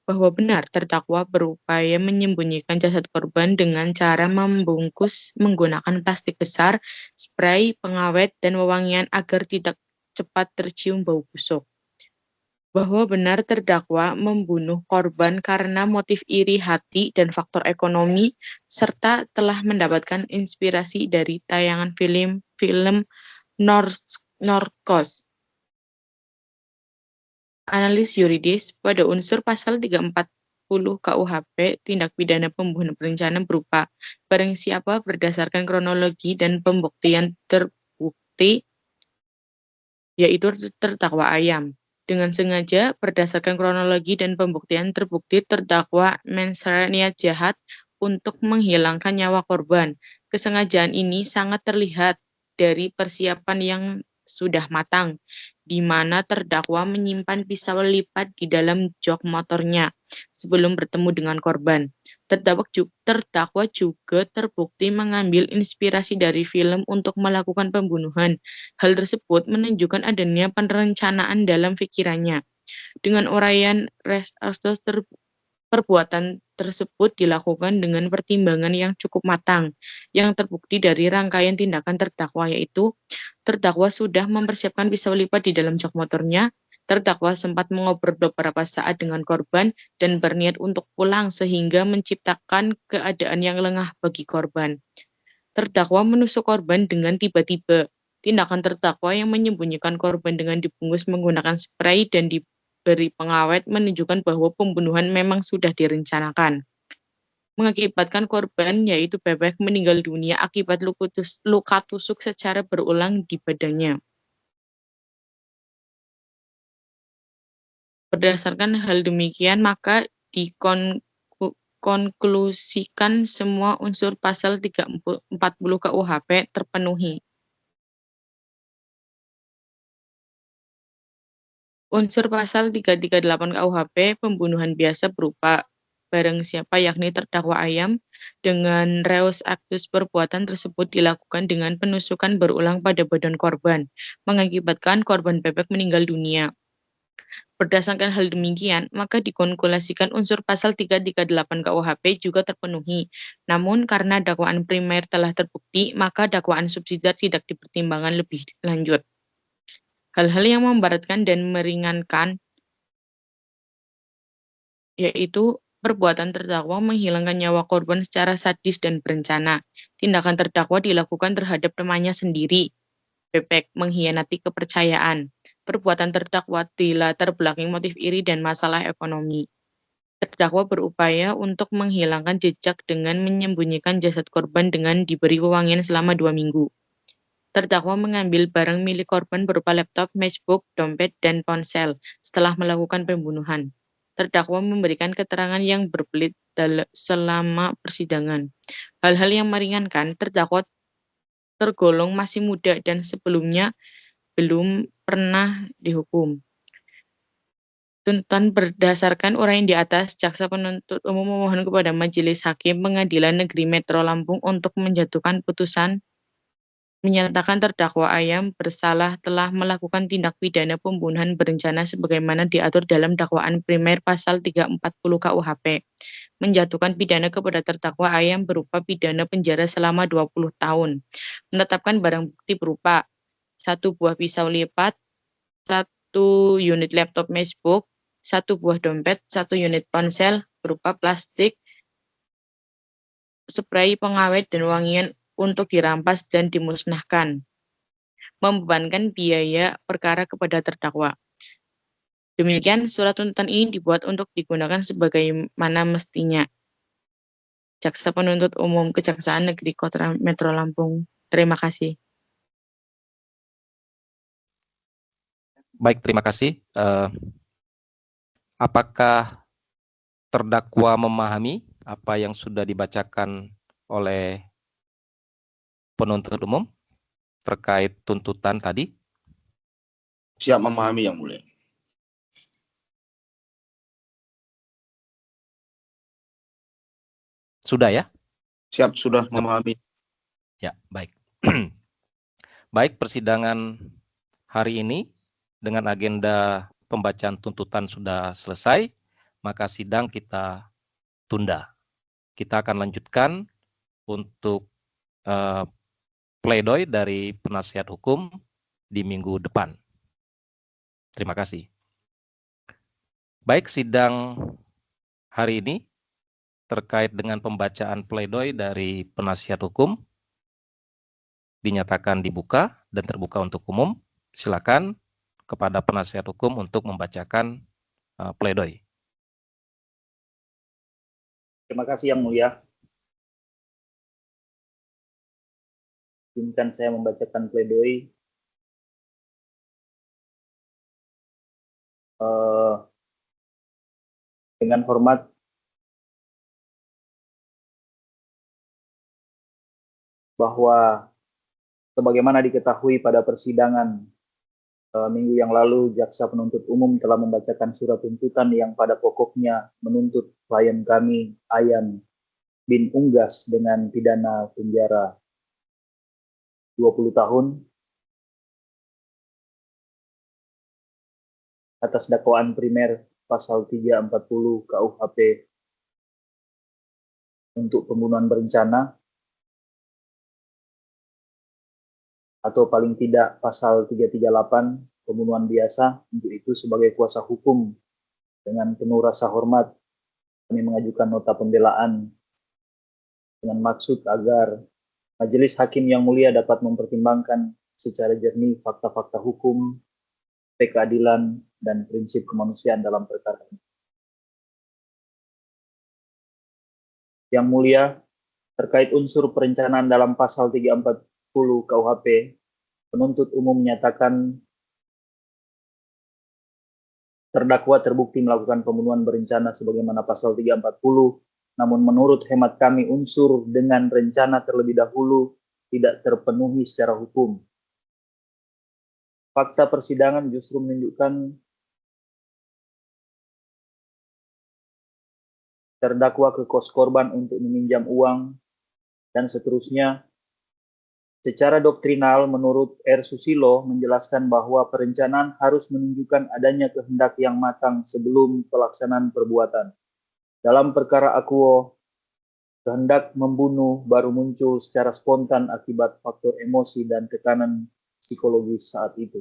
Bahwa benar terdakwa berupaya menyembunyikan jasad korban dengan cara membungkus menggunakan plastik besar, spray, pengawet, dan wewangian agar tidak cepat tercium bau busuk. Bahwa benar terdakwa membunuh korban karena motif iri hati dan faktor ekonomi, serta telah mendapatkan inspirasi dari tayangan film Narcos. Analis yuridis, pada unsur pasal 340 KUHP, tindak pidana pembunuhan berencana berupa barang siapa berdasarkan kronologi dan pembuktian terbukti, yaitu terdakwa ayam. Dengan sengaja, berdasarkan kronologi dan pembuktian terbukti, terdakwa mensreanya niat jahat untuk menghilangkan nyawa korban. Kesengajaan ini sangat terlihat dari persiapan yang sudah matang, di mana terdakwa menyimpan pisau lipat di dalam jok motornya sebelum bertemu dengan korban. Terdakwa juga terbukti mengambil inspirasi dari film untuk melakukan pembunuhan. Hal tersebut menunjukkan adanya perencanaan dalam pikirannya. Dengan uraian res ex perbuatan tersebut dilakukan dengan pertimbangan yang cukup matang, yang terbukti dari rangkaian tindakan terdakwa, yaitu terdakwa sudah mempersiapkan pisau lipat di dalam jok motornya, terdakwa sempat mengobrol beberapa saat dengan korban dan berniat untuk pulang sehingga menciptakan keadaan yang lengah bagi korban. Terdakwa menusuk korban dengan tiba-tiba. Tindakan terdakwa yang menyembunyikan korban dengan dibungkus menggunakan spray dan diberi pengawet menunjukkan bahwa pembunuhan memang sudah direncanakan. Mengakibatkan korban, yaitu bebek, meninggal dunia akibat luka tusuk secara berulang di badannya. Berdasarkan hal demikian, maka dikonklusikan semua unsur pasal 340 KUHP terpenuhi. Unsur pasal 338 KUHP pembunuhan biasa berupa barang siapa yakni terdakwa ayam dengan reus aktus perbuatan tersebut dilakukan dengan penusukan berulang pada badan korban, mengakibatkan korban bebek meninggal dunia. Berdasarkan hal demikian, maka dikonkulasikan unsur pasal 338 KUHP juga terpenuhi. Namun karena dakwaan primer telah terbukti, maka dakwaan subsidiar tidak dipertimbangkan lebih lanjut. Hal-hal yang memberatkan dan meringankan, yaitu perbuatan terdakwa menghilangkan nyawa korban secara sadis dan berencana. Tindakan terdakwa dilakukan terhadap temannya sendiri, bebek, mengkhianati kepercayaan. Perbuatan terdakwa dilatar belakangi motif iri dan masalah ekonomi. Terdakwa berupaya untuk menghilangkan jejak dengan menyembunyikan jasad korban dengan diberi wewangian selama 2 minggu. Terdakwa mengambil barang milik korban berupa laptop, MacBook, dompet, dan ponsel setelah melakukan pembunuhan. Terdakwa memberikan keterangan yang berbelit selama persidangan. Hal-hal yang meringankan, terdakwa tergolong masih muda dan sebelumnya belum pernah dihukum. Tuntutan berdasarkan uraian di atas, jaksa penuntut umum memohon kepada Majelis Hakim Pengadilan Negeri Metro Lampung untuk menjatuhkan putusan menyatakan terdakwa ayam bersalah telah melakukan tindak pidana pembunuhan berencana sebagaimana diatur dalam dakwaan primer pasal 340 KUHP. Menjatuhkan pidana kepada terdakwa ayam berupa pidana penjara selama 20 tahun. Menetapkan barang bukti berupa 1 buah pisau lipat, 1 unit laptop MacBook, 1 buah dompet, 1 unit ponsel berupa plastik, spray pengawet dan wangian untuk dirampas dan dimusnahkan. Membebankan biaya perkara kepada terdakwa. Demikian surat tuntutan ini dibuat untuk digunakan sebagaimana mestinya. Jaksa Penuntut Umum Kejaksaan Negeri Kota Metro Lampung. Terima kasih. Baik, terima kasih. Apakah terdakwa memahami apa yang sudah dibacakan oleh penuntut umum terkait tuntutan tadi? Siap memahami, Yang Mulia. Sudah ya? Siap, sudah memahami. Ya, baik. Baik, persidangan hari ini dengan agenda pembacaan tuntutan sudah selesai, maka sidang kita tunda. Kita akan lanjutkan untuk pledoi dari penasihat hukum di minggu depan. Terima kasih. Baik, sidang hari ini terkait dengan pembacaan pledoi dari penasihat hukum dinyatakan dibuka dan terbuka untuk umum. Silakan kepada penasihat hukum untuk membacakan pledoi. Terima kasih Yang Mulia. Izinkan saya membacakan pledoi dengan hormat bahwa sebagaimana diketahui pada persidangan minggu yang lalu, jaksa penuntut umum telah membacakan surat tuntutan yang pada pokoknya menuntut klien kami, Ayan bin Unggas, dengan pidana penjara 20 tahun atas dakwaan primer pasal 340 KUHP untuk pembunuhan berencana, atau paling tidak pasal 338 pembunuhan biasa. Untuk itu sebagai kuasa hukum dengan penuh rasa hormat kami mengajukan nota pembelaan dengan maksud agar Majelis Hakim yang mulia dapat mempertimbangkan secara jernih fakta-fakta hukum, keadilan, dan prinsip kemanusiaan dalam perkara ini. Yang mulia, terkait unsur perencanaan dalam pasal 340 KUHP, penuntut umum menyatakan terdakwa terbukti melakukan pembunuhan berencana sebagaimana pasal 340, namun menurut hemat kami unsur dengan rencana terlebih dahulu tidak terpenuhi secara hukum. Fakta persidangan justru menunjukkan terdakwa ke kos korban untuk meminjam uang, dan seterusnya. Secara doktrinal, menurut R. Susilo menjelaskan bahwa perencanaan harus menunjukkan adanya kehendak yang matang sebelum pelaksanaan perbuatan. Dalam perkara akuo, kehendak membunuh baru muncul secara spontan akibat faktor emosi dan tekanan psikologis saat itu.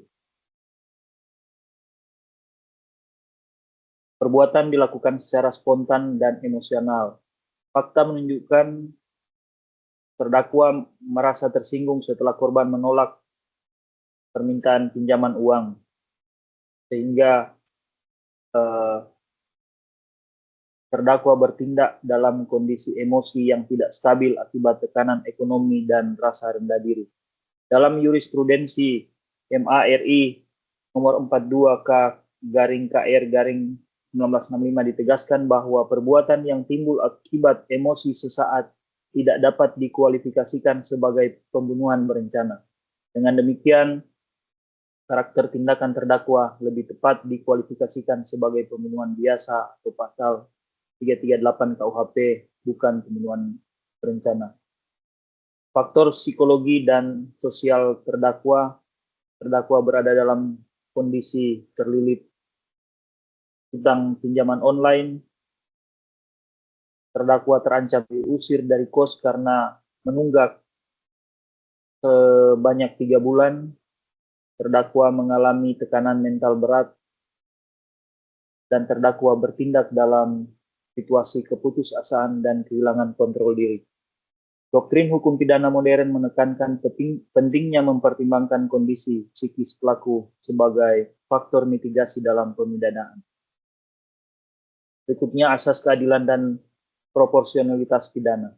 Perbuatan dilakukan secara spontan dan emosional. Fakta menunjukkan terdakwa merasa tersinggung setelah korban menolak permintaan pinjaman uang, sehingga terdakwa bertindak dalam kondisi emosi yang tidak stabil akibat tekanan ekonomi dan rasa rendah diri. Dalam jurisprudensi MARI nomor 42K/KR/1965 ditegaskan bahwa perbuatan yang timbul akibat emosi sesaat tidak dapat dikualifikasikan sebagai pembunuhan berencana. Dengan demikian, karakter tindakan terdakwa lebih tepat dikualifikasikan sebagai pembunuhan biasa atau pasal 338 KUHP, bukan pembunuhan berencana. Faktor psikologi dan sosial terdakwa berada dalam kondisi terlilit hutang pinjaman online. Terdakwa terancam diusir dari kos karena menunggak sebanyak 3 bulan. Terdakwa mengalami tekanan mental berat, dan terdakwa bertindak dalam situasi keputusasaan dan kehilangan kontrol diri. Doktrin hukum pidana modern menekankan pentingnya mempertimbangkan kondisi psikis pelaku sebagai faktor mitigasi dalam pemidanaan. Berikutnya asas keadilan dan proporsionalitas pidana.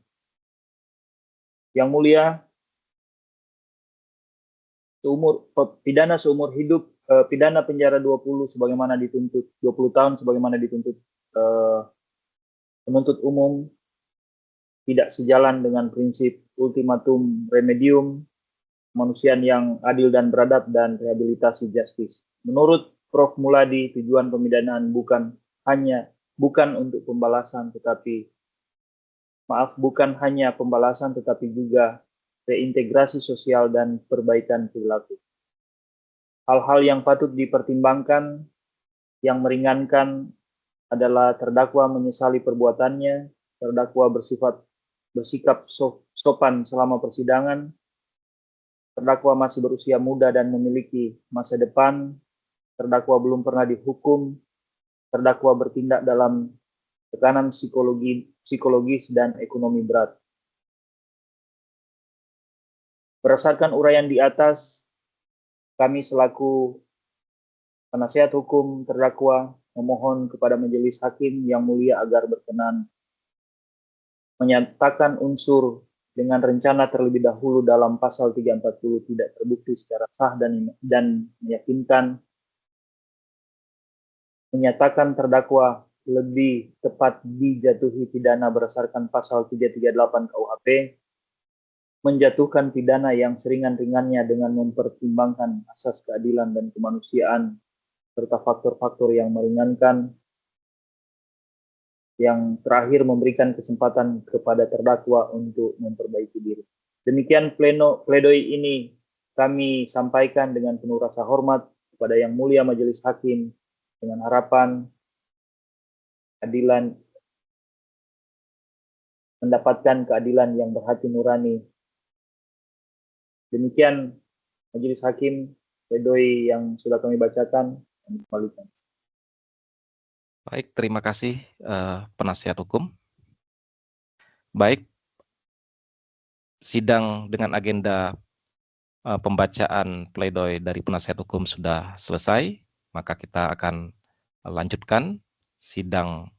Yang mulia, pidana seumur hidup, pidana penjara 20 tahun sebagaimana dituntut penuntut umum tidak sejalan dengan prinsip ultimatum remedium, kemanusiaan yang adil dan beradab, dan rehabilitasi justice. Menurut Prof. Muladi, tujuan pemidanaan bukan hanya pembalasan tetapi juga reintegrasi sosial, dan perbaikan perilaku. Hal-hal yang patut dipertimbangkan yang meringankan adalah terdakwa menyesali perbuatannya, terdakwa bersikap sopan selama persidangan, terdakwa masih berusia muda dan memiliki masa depan, terdakwa belum pernah dihukum, terdakwa bertindak dalam tekanan psikologis dan ekonomi berat. Berdasarkan uraian di atas, kami selaku penasihat hukum terdakwa memohon kepada majelis hakim yang mulia agar berkenan menyatakan unsur dengan rencana terlebih dahulu dalam pasal 340 tidak terbukti secara sah dan meyakinkan, menyatakan terdakwa lebih tepat dijatuhi pidana berdasarkan pasal 338 KUHP, menjatuhkan pidana yang seringan-ringannya dengan mempertimbangkan asas keadilan dan kemanusiaan serta faktor-faktor yang meringankan. Yang terakhir, memberikan kesempatan kepada terdakwa untuk memperbaiki diri. Demikian pledoi ini kami sampaikan dengan penuh rasa hormat kepada Yang Mulia Majelis Hakim dengan harapan keadilan, mendapatkan keadilan yang berhati nurani. Demikian Majelis Hakim, pledoi yang sudah kami bacakan, kami kembalikan. Baik, terima kasih penasihat hukum. Baik, sidang dengan agenda pembacaan pledoi dari penasihat hukum sudah selesai, maka kita akan lanjutkan sidang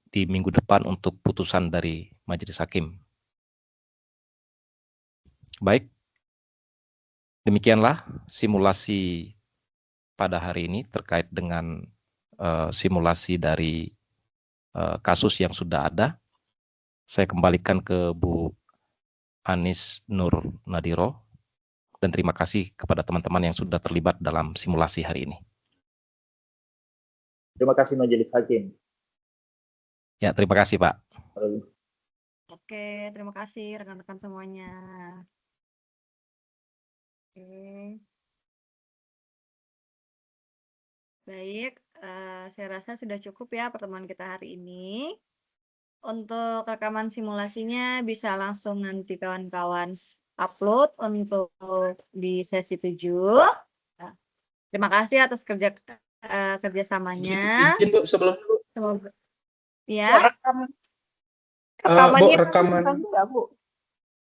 di minggu depan untuk putusan dari majelis hakim. Baik, demikianlah simulasi pada hari ini terkait dengan simulasi dari kasus yang sudah ada. Saya kembalikan ke Bu Anis Nur Nadiro, dan terima kasih kepada teman-teman yang sudah terlibat dalam simulasi hari ini. Terima kasih Majelis Hakim. Ya, terima kasih Pak. Oke, terima kasih rekan-rekan semuanya. Oke. Baik, saya rasa sudah cukup ya pertemuan kita hari ini. Untuk rekaman simulasinya bisa langsung nanti kawan-kawan upload untuk di sesi 7. Nah, terima kasih atas kerjasamanya. Izin Bu, sebelumnya Bu. Semoga ya. Bu,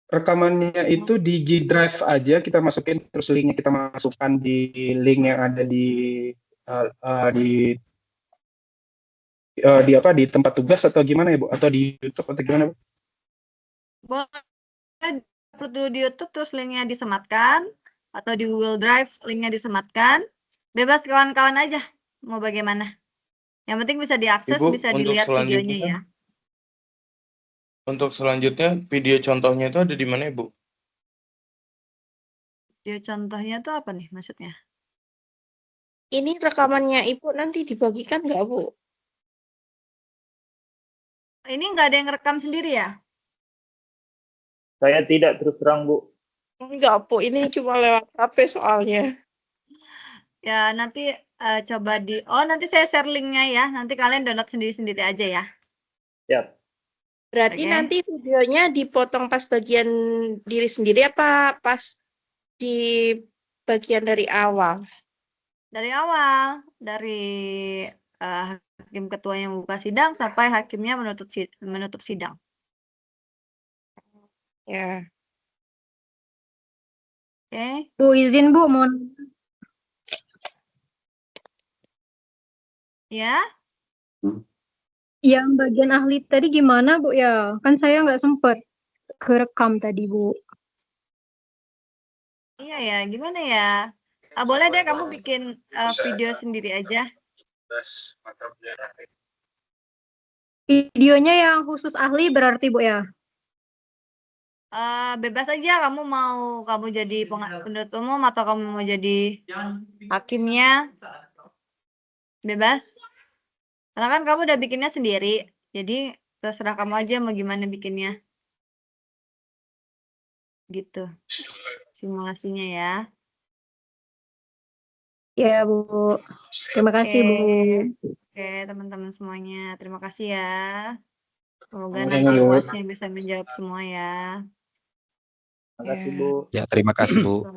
rekamannya itu di G Drive aja kita masukin, terus linknya kita masukkan di link yang ada di tempat tugas atau gimana ya Bu? Atau di YouTube atau gimana Bu? Boleh upload dulu di YouTube terus linknya disematkan, atau di Google Drive linknya disematkan. Bebas kawan-kawan aja mau bagaimana. Yang penting bisa diakses, Ibu, bisa untuk dilihat videonya ya. Untuk selanjutnya video contohnya itu ada di mana Ibu? Video contohnya itu apa nih maksudnya? Ini rekamannya Ibu nanti dibagikan nggak, Bu? Ini nggak ada yang rekam sendiri ya? Saya tidak terus terang, Bu. Enggak, Bu. Ini cuma lewat HP soalnya. Ya, nanti coba nanti saya share linknya ya. Nanti kalian download sendiri-sendiri aja ya. Siap. Berarti nanti videonya dipotong pas bagian diri sendiri apa pas di bagian dari awal? Dari awal, dari hakim ketua yang membuka sidang sampai hakimnya menutup sidang. Ya. Oke. Bu, izin Bu, mohon. Ya. Yang bagian ahli tadi gimana Bu ya? Kan saya nggak sempat kerekam tadi Bu. Iya ya, gimana ya? Boleh deh kamu bikin video sendiri aja. Videonya yang khusus ahli berarti Bu ya? Bebas aja, kamu jadi penuntut umum atau kamu mau jadi hakimnya, bebas. Karena kan kamu udah bikinnya sendiri, jadi terserah kamu aja mau gimana bikinnya. gitu simulasinya ya. Ya, Bu. Terima kasih, Bu. Oke, teman-teman semuanya. Terima kasih ya. Semoga Sama-sama, nanti Bu. UASnya bisa menjawab semua ya. Terima kasih, Bu. Ya, terima kasih, Bu.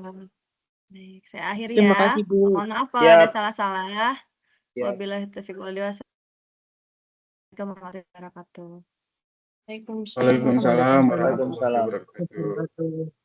Baik, saya akhiri Terima ya. kasih, Bu. Mohon maaf kalau ada Siap. salah-salah. Siap. Wabillahi taufiq wal hidayah. Assalamualaikum warahmatullahi wabarakatuh. Waalaikumsalam warahmatullahi Waalaikumsalam. wabarakatuh.